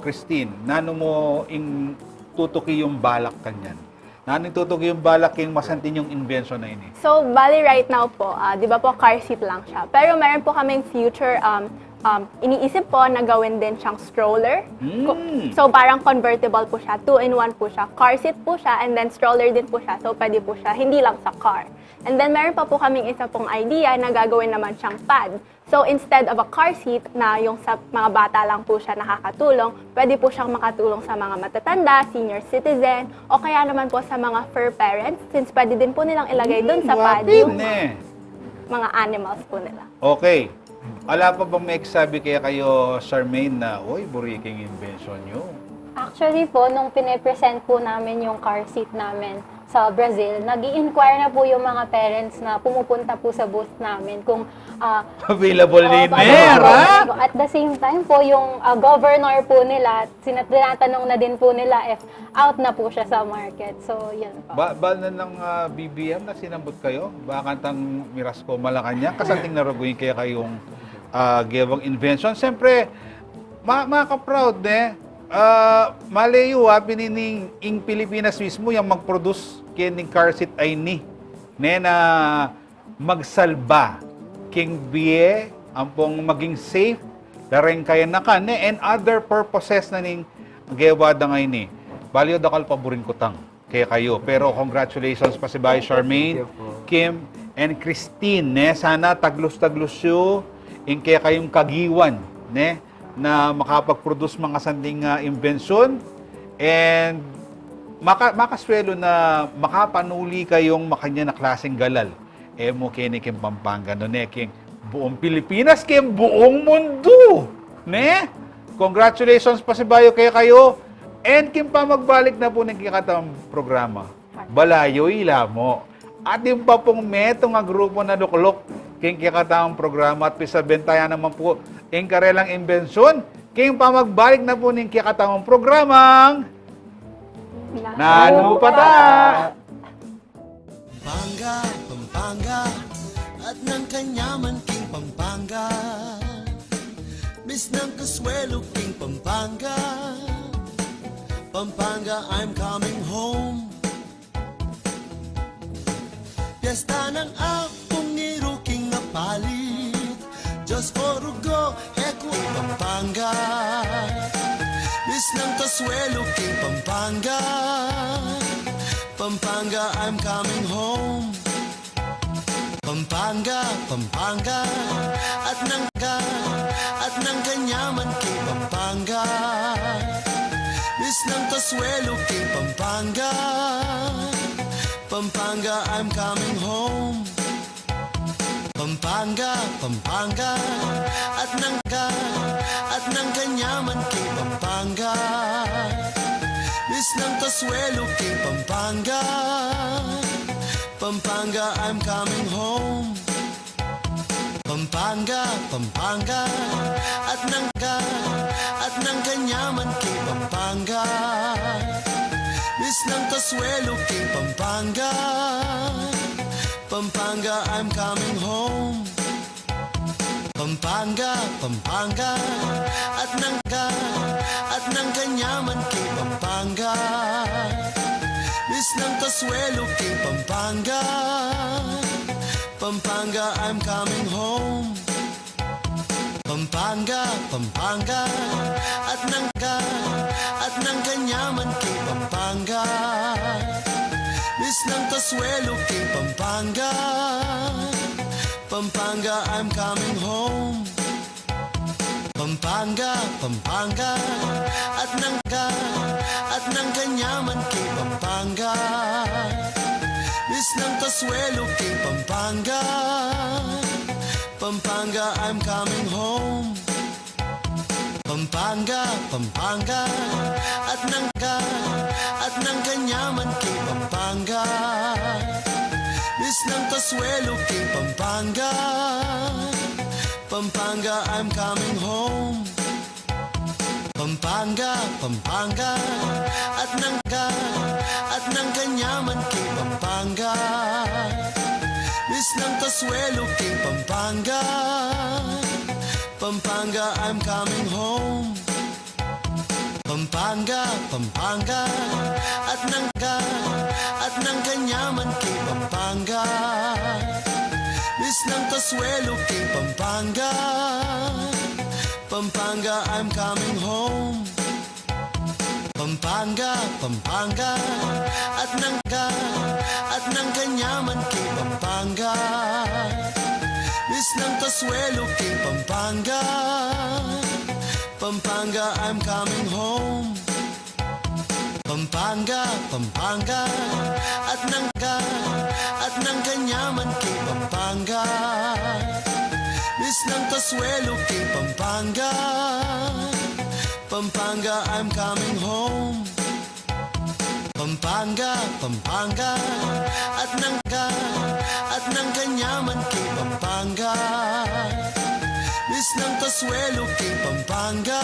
Christine, nano mo ing tutuki yung balak kanyan? Nano tutuki yung balak yung masantin yung invention na ini? So, bali right now po, di ba po car seat lang siya. Pero meron po kaming future, iniisip po na gawin din siyang stroller. So, parang convertible po siya. 2-in-1 po siya. Car seat po siya and then stroller din po siya. So, pwede po siya, hindi lang sa car. And then, meron pa po kaming isa pong idea na gagawin naman siyang pad. So, instead of a car seat na yung sa mga bata lang po siya nakakatulong, pwede po siyang makatulong sa mga matatanda, senior citizen, o kaya naman po sa mga fur parents, since pwede din po nilang ilagay dun sa pad yung mga animals po nila. Okay. Ala pa bang may sabi kaya kayo, Charmaine, na, buriking invention nyo? Actually po, nung pine-present po namin yung car seat namin sa Brazil, nag-i-inquire na po yung mga parents na pumupunta po sa booth namin kung available din At the same time po, yung governor po nila, tinatanong na din po nila if out na po siya sa market. So, yan po. Bal na ng BBM na sinambot kayo? Bakantang Mirasco Malacanang, kasanting naruguin kaya kayong gewang invention. Siyempre, maka-proud malayo pinining ing Pilipinas mismo yung mag-produce kining car seat ay na magsalba king biye ampong maging safe dareng kaya na kan and other purposes na ning gewada ngay ni balyo dakal paborin ko tang kaya kayo pero congratulations pa si Bay Charmaine, Kim and Christine sana taglos-taglos yo ing kaya kayong kagiwan na makapag-produce mga sanding invention and makaswelo na makapanuli kayong makanya na klaseng galal. Mo kini Kim Pampanga king buong Pilipinas, king buong mundo. Congratulations pa si Bayo kaya kayo. And Kim pa magbalik na po ng kikatang programa. Balayo ilamo. At yung pa pong metong nga grupo na luklok king kikatang programa at pisabentayan naman po ing karelang imbensyon, king pa magbalik na po ning kikatang programang Nanupata! Pampanga, Pampanga, at ng kanyaman king Pampanga. Miss ng kaswelo king Pampanga. Pampanga, I'm coming home. Piyesta ng apong ni Ruking na palit. Diyos ko rugo, eko Pampanga. Miss ng kaswelo king Pampanga. Pampanga, I'm coming home. Pampanga, Pampanga, at ng kanyaman king Pampanga. Miss ng kaswelo king Pampanga. Pampanga, I'm coming home. Pampanga, Pampanga, at ng kanyaman king Pampanga. Miss ng Kasuelo king Pampanga. Pampanga, I'm coming home. Pampanga, Pampanga, at ng kanyaman king Pampanga. Miss ng Kasuelo king Pampanga. Pampanga, I'm coming home. Pampanga, Pampanga, at ng kanyaman king Pampanga. Miss ng Kasuelo king Pampanga. Pampanga, I'm coming home. Pampanga, Pampanga, at ng kanyaman king Pampanga. Miss ng Kasuelo king Pampanga. Pampanga, I'm coming home. Pampanga, Pampanga, at ng kanyaman king Pampanga. Miss ng Kasuelo king Pampanga. Pampanga, I'm coming home. Pampanga, Pampanga, at ng kanyaman king Pampanga. Miss ng Kasuelo king Pampanga. Pampanga, I'm coming home. Pampanga, Pampanga, at ng kanyaman king Pampanga. Miss ng Kasuelo king Pampanga. Pampanga, I'm coming home. Pampanga, Pampanga, at ng kanyaman king Pampanga. Miss ng Kasuelo king Pampanga. Pampanga, I'm coming home. Pampanga, Pampanga, at ng kanyaman king Pampanga. Miss ng Kasuelo king Pampanga. Pampanga, I'm coming home. Pampanga, Pampanga, at ng kanyaman king Pampanga. Miss ng Kasuelo king Pampanga. Pampanga, I'm coming home. Pampanga, Pampanga, at ng kanyaman king Pampanga. Miss ng Kasuelo king Pampanga.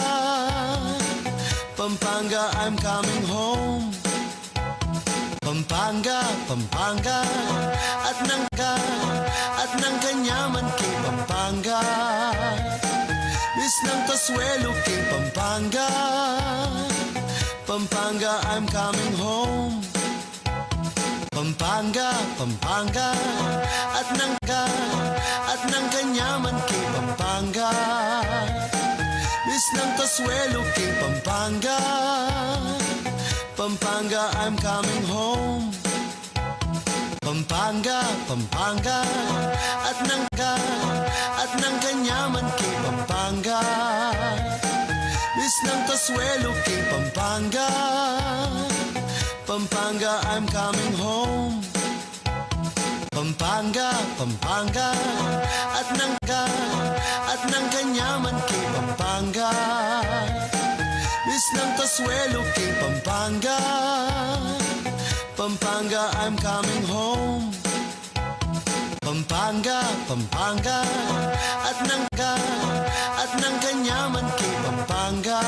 Pampanga, I'm coming home. Pampanga, Pampanga, at ng kanyaman king Pampanga. Miss ng Kasuelo king Pampanga. Pampanga, I'm coming home. Pampanga, Pampanga, at ng kanyaman king Pampanga. Miss ng Kasuelo king Pampanga. Pampanga, I'm coming home. Pampanga, Pampanga, at ng kanyaman king Pampanga. Miss ng Kasuelo king Pampanga. Pampanga, I'm coming home. Pampanga, Pampanga, at ng kanyaman king Pampanga. Miss ng Kasuelo king Pampanga. Pampanga, I'm coming home. Pampanga, Pampanga, at ng kanyaman king Pampanga.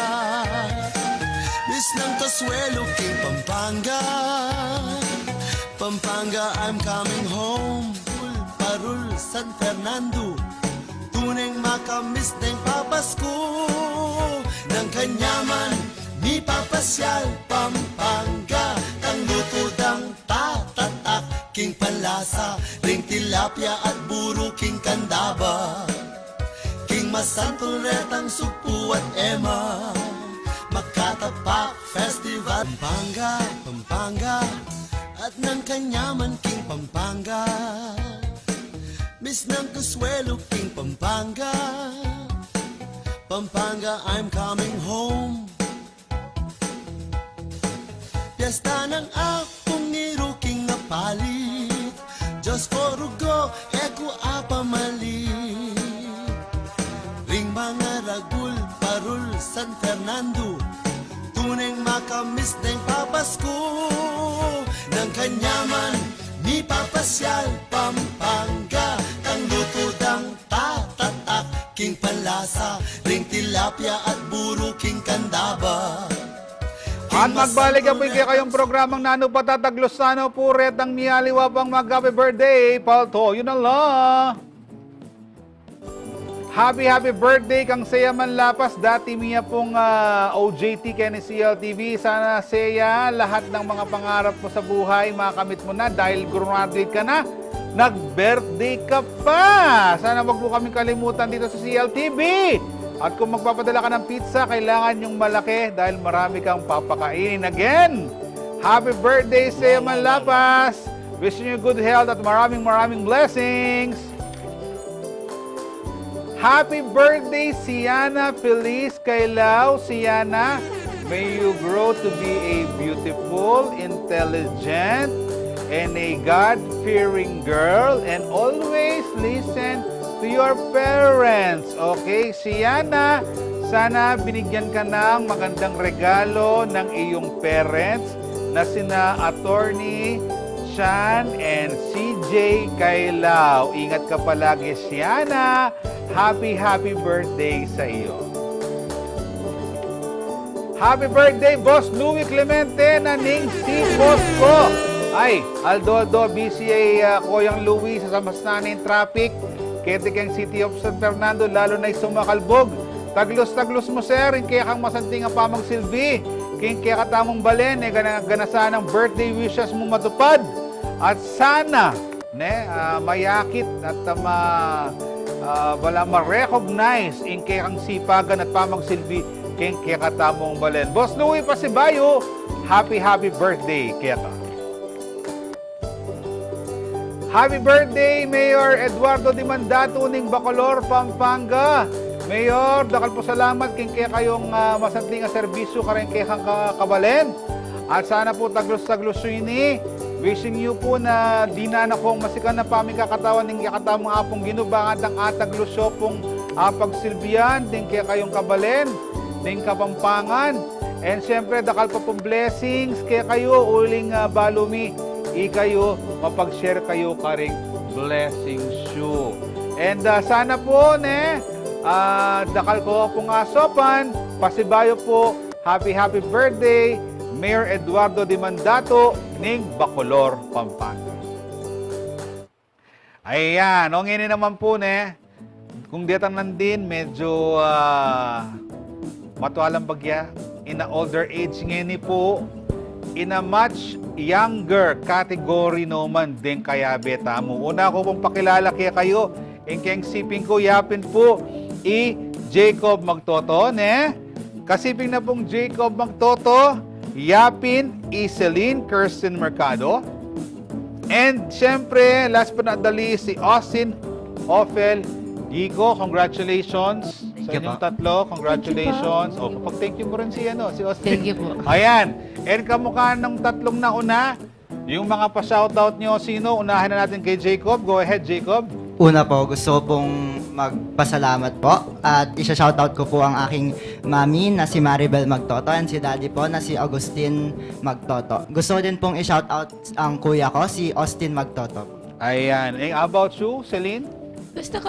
Miss ng Kasuelo king Pampanga. Pampanga, I'm coming home. Parul, San Fernando, tuneng makamis ng papasko. Ng kanyaman, ni papasyal Pampanga. Ang lutudang tatatak, king palasa, ring tilapia at buro king kandaba. King masantulretang supu at ema. Makatapak Festival. Pampanga, Pampanga, at ng kanyaman king Pampanga. Miss ng Kasuelo king Pampanga. Pampanga, I'm coming home. Piyesta ng akong niruking na palit. Los Corugo, Eku Apamali. Ring mga ragul, parul, San Fernando. Tuneng makamis ng papasko. Ng kanyaman, ni papasyal, Pampanga. Tang lutudang tatatak, king palasa. Ring tilapia at buro, king kandaba. At magbalik po kayong programang Nano Patataglos Sano Puret ang miyaliwa pang mag-happy birthday, Palto, yun Allah. Happy birthday kang Seya Manlapas, dati miya pong OJT Kenny CLTV. Sana Seya, lahat ng mga pangarap mo sa buhay, makamit mo na dahil graduate ka na. Nag-birthday ka pa! Sana wag mo kaming kalimutan dito sa CLTV. At kung magpapadala ka ng pizza, kailangan yung malaki dahil marami kang papakainin. Again, happy birthday Seya Manlapas! Wishing you good health at maraming blessings! Happy birthday, Siana Feliz Kailao. Siana, may you grow to be a beautiful, intelligent, and a God-fearing girl and always listen to your parents. Okay, Siana, sana binigyan ka ng magandang regalo ng iyong parents na sina Attorney Chan and CJ Kailao. Ingat ka palagi, Siana. Happy birthday sa iyo. Happy birthday, Boss Louie Clemente na ning si Bosco. Ay, Aldo, BCA Koyang Louie sa Samasnanin Traffic. Ketikeng City of San Fernando, lalo na sumakalbog. Taglos mo, sir, kaya kang masanting ang pamang silbi. Kaya katamong balen, ganasan ng birthday wishes mo matupad. At sana, mayakit at wala ma-recognize kaya kang sipagan at pamang silbi. Kaya katamong balen. Boss Louie Pasibayo, happy birthday, kaya ka. Happy birthday, Mayor Eduardo Dimandato ning Bacolor, Pampanga. Mayor, dakal po salamat kaya kayong masanting nga serbisyo karing kaya kang kabalen. At sana po taglos ini. Wishing you po na di na kong masikan na paming kakatawan ng kakatamang apong ginubangan ng ataglusyo pong pagsilbiyan din kaya kayong kabalen, din kapampangan. And syempre, dakal pa pong blessings kaya kayo uling balumi. Kayo, mapag-share kayo karing blessings you. And sana po, dakal ko pong asopan, Pasibayo po, happy birthday, Mayor Eduardo Dimandato, ning Bacolor, Pampanga. Ayan, o ngayon naman po, kung ditang nandin, medyo matualang bagya, in a older age ngayon po, in a much younger category naman din kaya beta mo. Una ko pong pakilala kaya kayo, kayang siping ko, yapin po, Jacob Magtoto, Kasiping na pong Jacob Magtoto, yapin, Celine Kirsten Mercado. And syempre, last but not the least, si Austin Ophel Dico. Congratulations sa inyong tatlo. Congratulations. O, kapag-thank you mo rin si Austin. Thank you po. Ayan. And kamukha ng tatlong nauna, yung mga pa-shoutout nyo, sino? Unahin na natin kay Jacob. Go ahead, Jacob. Una po, gusto ko pong magpasalamat po at isa-shoutout ko po ang aking mami na si Maribel Magtoto and si daddy po na si Agustin Magtoto. Gusto ko din pong i-shoutout ang kuya ko, si Austin Magtoto. Ayan. About you, Celine? Gusto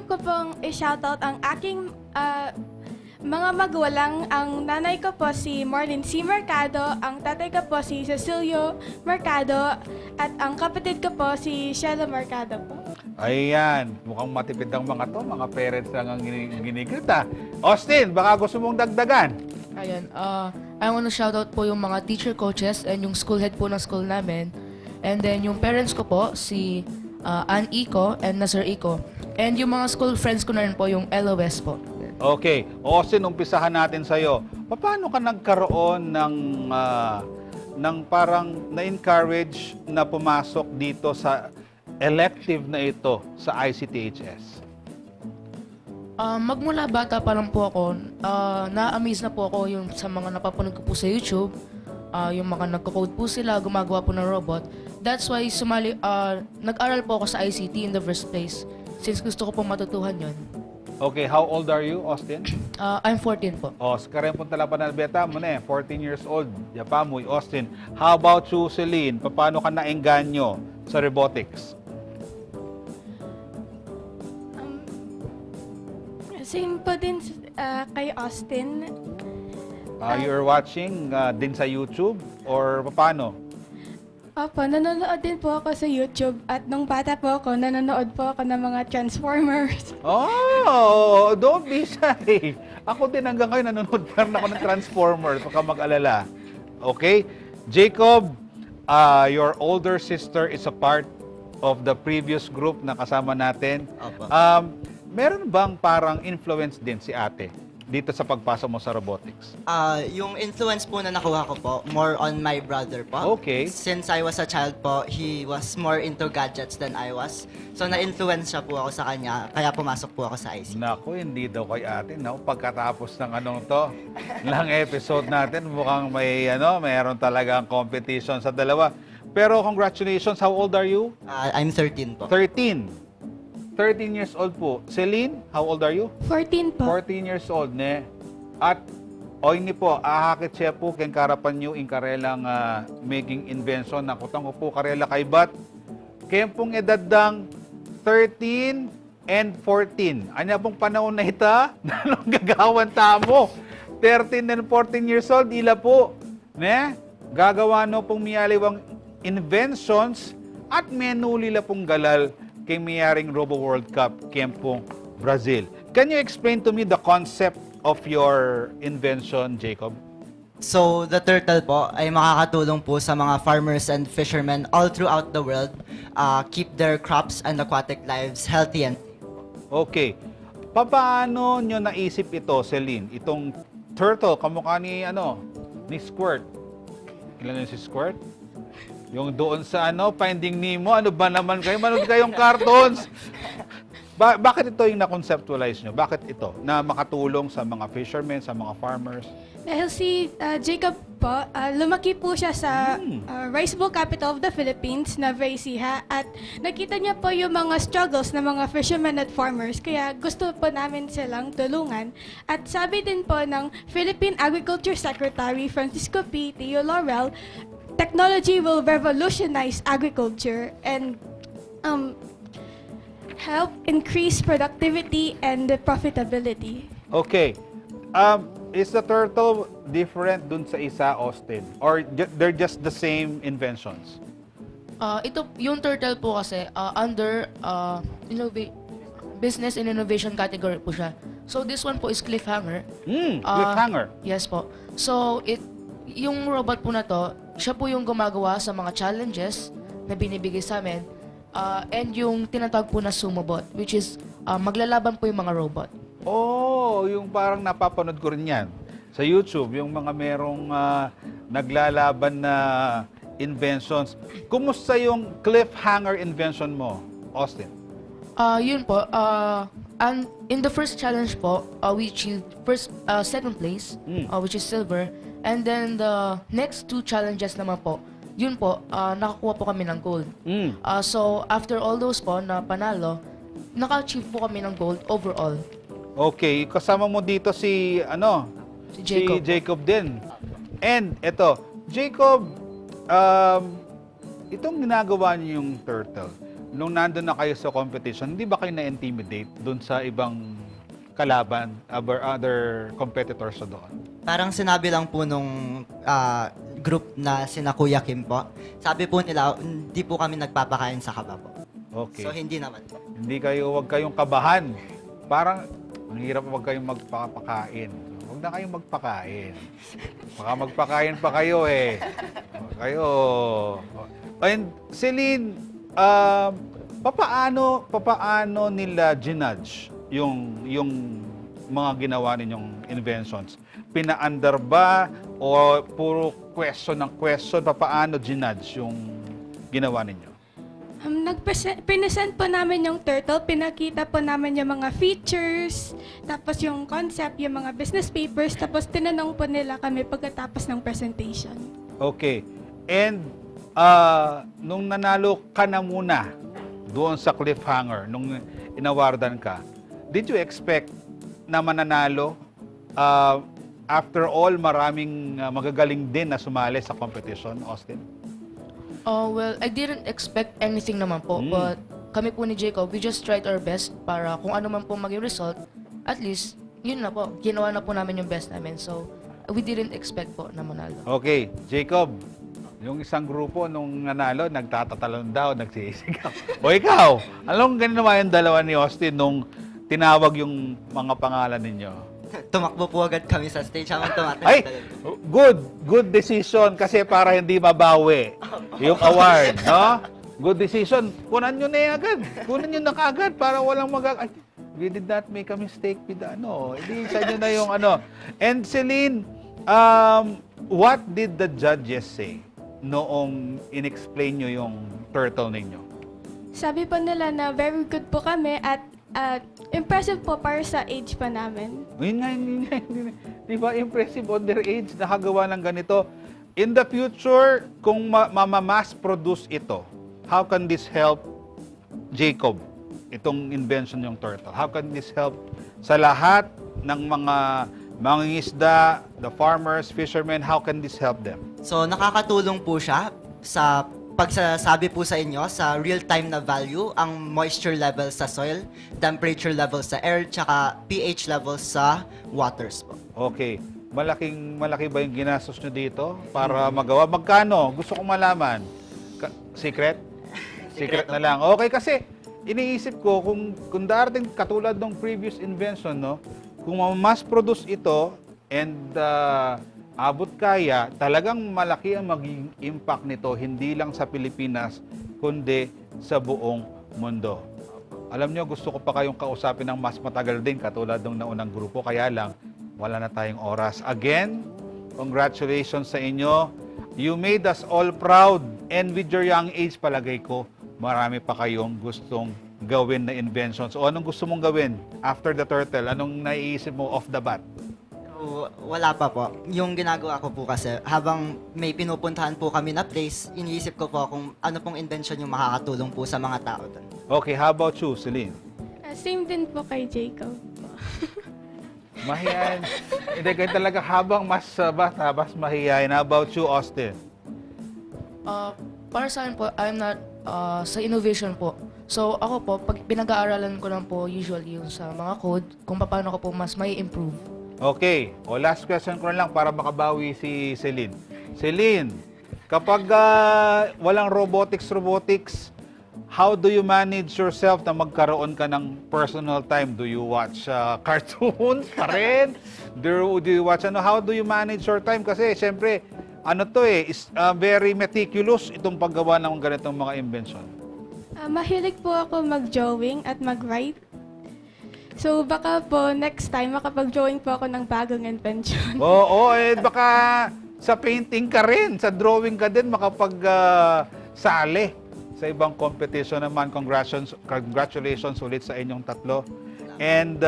ko pong i-shoutout ang aking mga magulang. Ang nanay ko po si Marlene C. Mercado, ang tatay ko po si Cecilio Mercado, at ang kapatid ko po si Shelo Mercado po. Ayan, mukhang matipid ang mga to, mga parents lang ang ginigrita. Austin, baka gusto mong dagdagan? Ayan, I want to shout out po yung mga teacher coaches and yung school head po ng school namin. And then yung parents ko po, si Ann Iko and Nasir Iko. And yung mga school friends ko na rin po, yung LOS po. Okay, Austin, umpisahan natin sa'yo. Paano ka nagkaroon ng parang na-encourage na pumasok dito sa elective na ito sa ICTHS? Magmula bata pa lang po ako, na-amaze na po ako yung sa mga napapanood ko po sa YouTube. Yung mga nagko-code po sila, gumagawa po ng robot. that's why nag-aral po ako sa ICT in the first place. Since gusto ko pong matutuhan yon. Okay, how old are you, Austin? I'm 14 po. O, sekarang punta lang pa na beta mo na 14 years old. Yapa mo, Austin. How about you, Celine? Paano ka naengganyo sa robotics? Same po din kay Austin. You're watching din sa YouTube or paano? Opo, nanonood din po ako sa YouTube at nung bata po ako, nanonood po ako ng mga Transformers. Oh, don't be shy. Ako din hanggang ngayon nanonood pa rin ako ng Transformers. Baka mag-alala. Okay? Jacob, your older sister is a part of the previous group na kasama natin. Opo. Meron bang parang influence din si ate dito sa pagpasok mo sa robotics? Yung influence po na nakuha ko po, more on my brother po. Okay. Since I was a child po, he was more into gadgets than I was. So na-influence siya po ako sa kanya, kaya pumasok po ako sa ICT. Naku, hindi daw kay ate, no? Pagkatapos ng ng episode natin, mukhang mayroon talagang competition sa dalawa. Pero congratulations, how old are you? I'm 13 po. 13 years old po. Celine, how old are you? 14 po. 14 years old, ne? At, ini po, ahakit siya po, keng karapan nyo, in karelang making invention, na kutang ko po karela kay Bat. Kaya pong edad dang 13 and 14. Anya pong panahon na ita, nalong gagawan tamo. 13 and 14 years old, ila po. Ne? Gagawa no pong miyaliwang inventions at menulila pong galal kay miyaring Robo World Cup Kempong Brazil. Can you explain to me the concept of your invention, Jacob? So, the turtle po ay makakatulong po sa mga farmers and fishermen all throughout the world keep their crops and aquatic lives healthy and Okay. Paano nyo naisip ito, Celine? Itong turtle, kamukha ni Squirt. Ilan si Squirt? Yung doon sa Finding Nemo, ano ba naman kayo? Manood kayong cartoons. Bakit ito yung na-conceptualize nyo? Bakit ito? Na makatulong sa mga fishermen, sa mga farmers? Dahil si Jacob po, lumaki po siya sa rice bowl capital of the Philippines na Vaisiha at nakita niya po yung mga struggles ng mga fishermen at farmers kaya gusto po namin silang tulungan. At sabi din po ng Philippine Agriculture Secretary Francisco P. Tio Laurel, technology will revolutionize agriculture and help increase productivity and profitability. Okay. Is the turtle different dun sa isa, Austin? Or they're just the same inventions? Yung turtle po kasi under business and innovation category po siya. So this one po is cliffhanger. Cliffhanger? Yes po. So yung robot po na to, siya po yung gumagawa sa mga challenges na binibigay sa amin. And yung tinatawag po na sumobot, which is maglalaban po yung mga robot. Oh, yung parang napapanood ko rin yan sa YouTube, yung mga merong naglalaban na inventions. Kumusta yung cliffhanger invention mo, Austin? Yun po, and in the first challenge po, we achieved second place, which is silver. And then the next two challenges naman po, yun po, nakakuha po kami ng gold. So after all those po na panalo, naka-achieve po kami ng gold overall. Okay, kasama mo dito si Jacob din. And eto, Jacob, itong ginagawa niyo yung turtle, nung nandun na kayo sa competition, hindi ba kayo na-intimidate dun sa ibang kalaban, other competitors sa doon? Parang sinabi lang po nung group na sina Kuya Kim po. Sabi po nila, hindi po kami nagpapakain sa kaba po. Okay. So, hindi naman. Huwag kayong kabahan. Parang, ang hirap huwag kayong magpapakain. Huwag na kayong magpakain. Baka magpakain pa kayo eh. Kayo. And Celine, papaano nila ginudge yung mga ginawa ninyong inventions? Pina-under ba o puro question ng question? Papaano ginudge yung ginawa ninyo? Pinesent po namin yung turtle, pinakita po namin yung mga features, tapos yung concept, yung mga business papers, tapos tinanong po nila kami pagkatapos ng presentation. Okay. And nung nanalo ka na muna doon sa cliffhanger, nung inawardan ka, did you expect na mananalo? After all, maraming magagaling din na sumali sa competition, Austin? Well, I didn't expect anything naman po, but kami po ni Jacob, we just tried our best para kung ano man po maging result, at least, yun na po, ginawa na po namin yung best namin. So, we didn't expect po na manalo. Okay, Jacob, yung isang grupo nung nanalo, nagtatatalon daw, nagsisigaw. O ikaw, anong ginawa yung dalawa ni Austin nung tinawag yung mga pangalan ninyo? Tumakbo po agad kami sa stage habang tumatakbo. Ay, good decision kasi para hindi mabawi yung award, no? Good decision. Kunan nyo na yan agad. Kunan nyo na kaagad para walang Ay, we did not make a mistake with the Hindi sa inyo na yung And Celine, what did the judges say noong in-explain nyo yung turtle ninyo? Sabi po nila na very good po kami at impressive po para sa age pa namin. Yun nga. Di ba impressive on their age, nakagawa ng ganito. In the future, kung mass produce ito, how can this help Jacob? Itong invention yung turtle. How can this help sa lahat ng mga mangingisda, the farmers, fishermen, how can this help them? So nakakatulong po siya sa pagsasabi po sa inyo sa real-time na value ang moisture level sa soil, temperature level sa air, tsaka pH level sa waters po. Okay. Malaki ba yung ginastos nyo dito para magawa? Magkano? Gusto kong malaman. Secret? Secret na lang. Okay, kasi iniisip ko kung darating katulad ng previous invention, no? Kung mass produce ito and abot kaya, talagang malaki ang maging impact nito, hindi lang sa Pilipinas, kundi sa buong mundo. Alam nyo, gusto ko pa kayong kausapin ng mas matagal din, katulad ng naunang grupo, kaya lang, wala na tayong oras. Again, congratulations sa inyo. You made us all proud, and with your young age, palagay ko, marami pa kayong gustong gawin na inventions. O anong gusto mong gawin after the turtle? Anong naiisip mo off the bat? Wala pa po. Yung ginagawa ko po kasi, habang may pinupuntahan po kami na place, iniisip ko po kung ano pong invention yung makakatulong po sa mga tao doon. Okay, how about you, Celine? Same din po kay Jacob. Mahihayin. Hindi, kayo talaga habang mas bata, mas mahihayin. How about you, Austin? Para sa akin po, I'm not sa innovation po. So ako po, pag pinag-aaralan ko lang po usually yung sa mga code, kung paano ko po mas may improve. Okay. O last question ko na lang para makabawi si Celine. Celine, kapag walang robotics, how do you manage yourself na magkaroon ka ng personal time? Do you watch cartoons pa rin? Do you watch How do you manage your time? Kasi syempre, very meticulous itong paggawa ng ganitong mga invention. Mahilig po ako mag-drawing at mag-write. So baka po next time makapag-drawing po ako ng bagong invention. Oo, baka sa painting ka rin, sa drawing ka din makapag-sali sa ibang competition naman. Congratulations ulit sa inyong tatlo. And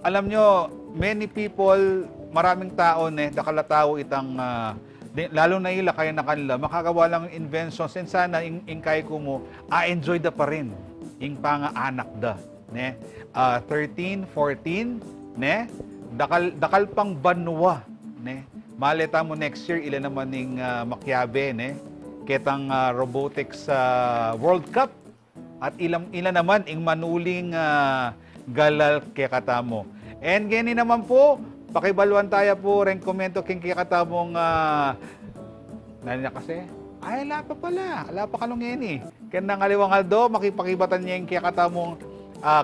alam nyo, many people, maraming tao nakalatao itang lalo na ila kaya na kanila makagawa lang inventions and sana kay ko mo enjoy da pa rin yung panga-anak da 13, 14 dakal pang banwa maleta mo next year ilan naman ning makyabe ketang robotics World Cup at ilan naman ing manuling galal kay katamo. And gani naman po pakibaluan tayo po rin komento king kikatamong nanya kasi ala pa pala ala pa kalong ken nang aliwang aldo makipakibatan niya yung kikatamong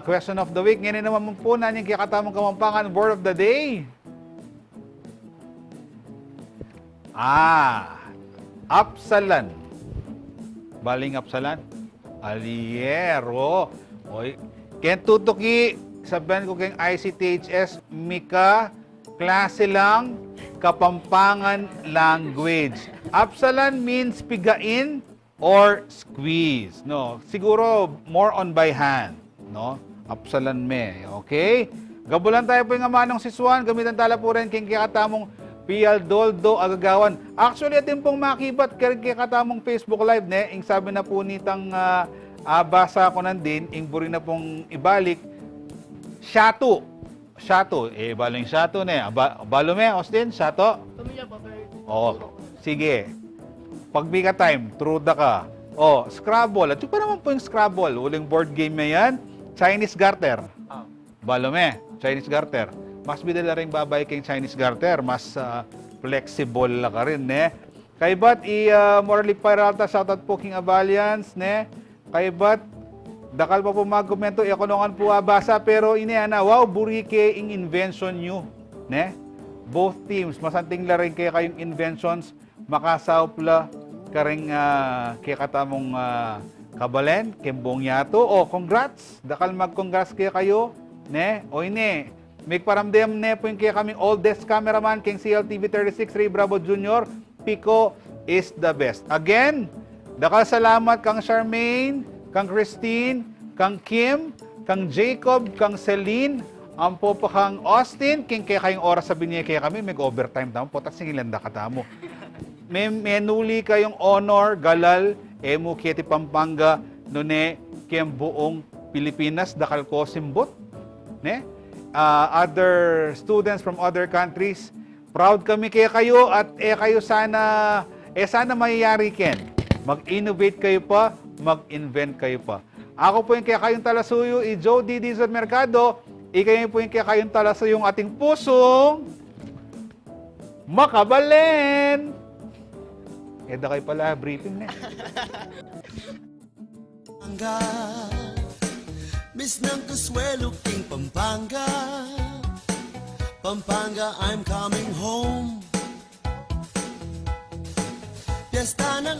question of the week. Ngayon naman po na yung kikatamong kamampangan word of the day. Apsalan. Baling apsalan. Aliero. Oy. Ken tutuki sabihan ko keng ICTHS Mika klase lang Kapampangan language. Apsalan means pigain or squeeze. No, siguro more on by hand. No? Apsalan me. Okay? Gabulan tayo po yung amanong siswan. Gamitan tala po rin king kikatamong Pialdoldo Agagawan. Actually, atin pong makibat kay katamong Facebook Live, ne? Ing sabi na po nitang basa ko nandin, ing buri na pong ibalik, Shato. Balo yung Shato, ne? Balo me, Austin? Shato? Oo, sige. Pagbika time, truda ka. Scrabble. At yung pa naman po yung Scrabble. Uling board game na yan. Chinese Garter. Balome, Chinese Garter. Mas bidala rin babay kayong Chinese Garter. Mas flexible la ka rin, ne? Kay ba't Morally Peralta, shoutout po King Abalians, ne? Kay ba't dakal pa po magkomento, ikonongan po basa, pero iniana, wow, burike ing invention nyo, ne? Both teams, masanting la rin kaya kayong inventions, makasawpla karing kaya katamong kabalen, kembong yato. Congrats! Dakal mag-congrats kaya kayo. Ne? Ine. May paramdam ne po yung kaya kaming oldest cameraman, King CLTV 36, Ray Bravo Jr. Pico is the best. Again, dakal salamat kang Charmaine, kang Christine, kang Kim, kang Jacob, kang Celine, ang po pa kang Austin, king kaya kayong oras sabi niya kaya kami, mag-overtime tamo po, tas singilanda ka tamo. May menuli kayong honor, galal, emu kiti Pampanga, nune, kayong buong Pilipinas, dakal ko simbot, ne? Other students from other countries, proud kami kaya kayo at kayo sana, sana mayayari ken. Mag-innovate kayo pa, mag-invent kayo pa. Ako po yung kaya kayong talasuyo, Joe D. Dizon Mercado, ikayo po yung kaya kayong talasuyo yung ating pusong makabalen. Da kayo pala, briefing na. Miss ng Consuelo King Pampanga. Pampanga, I'm coming home. Piyesta ng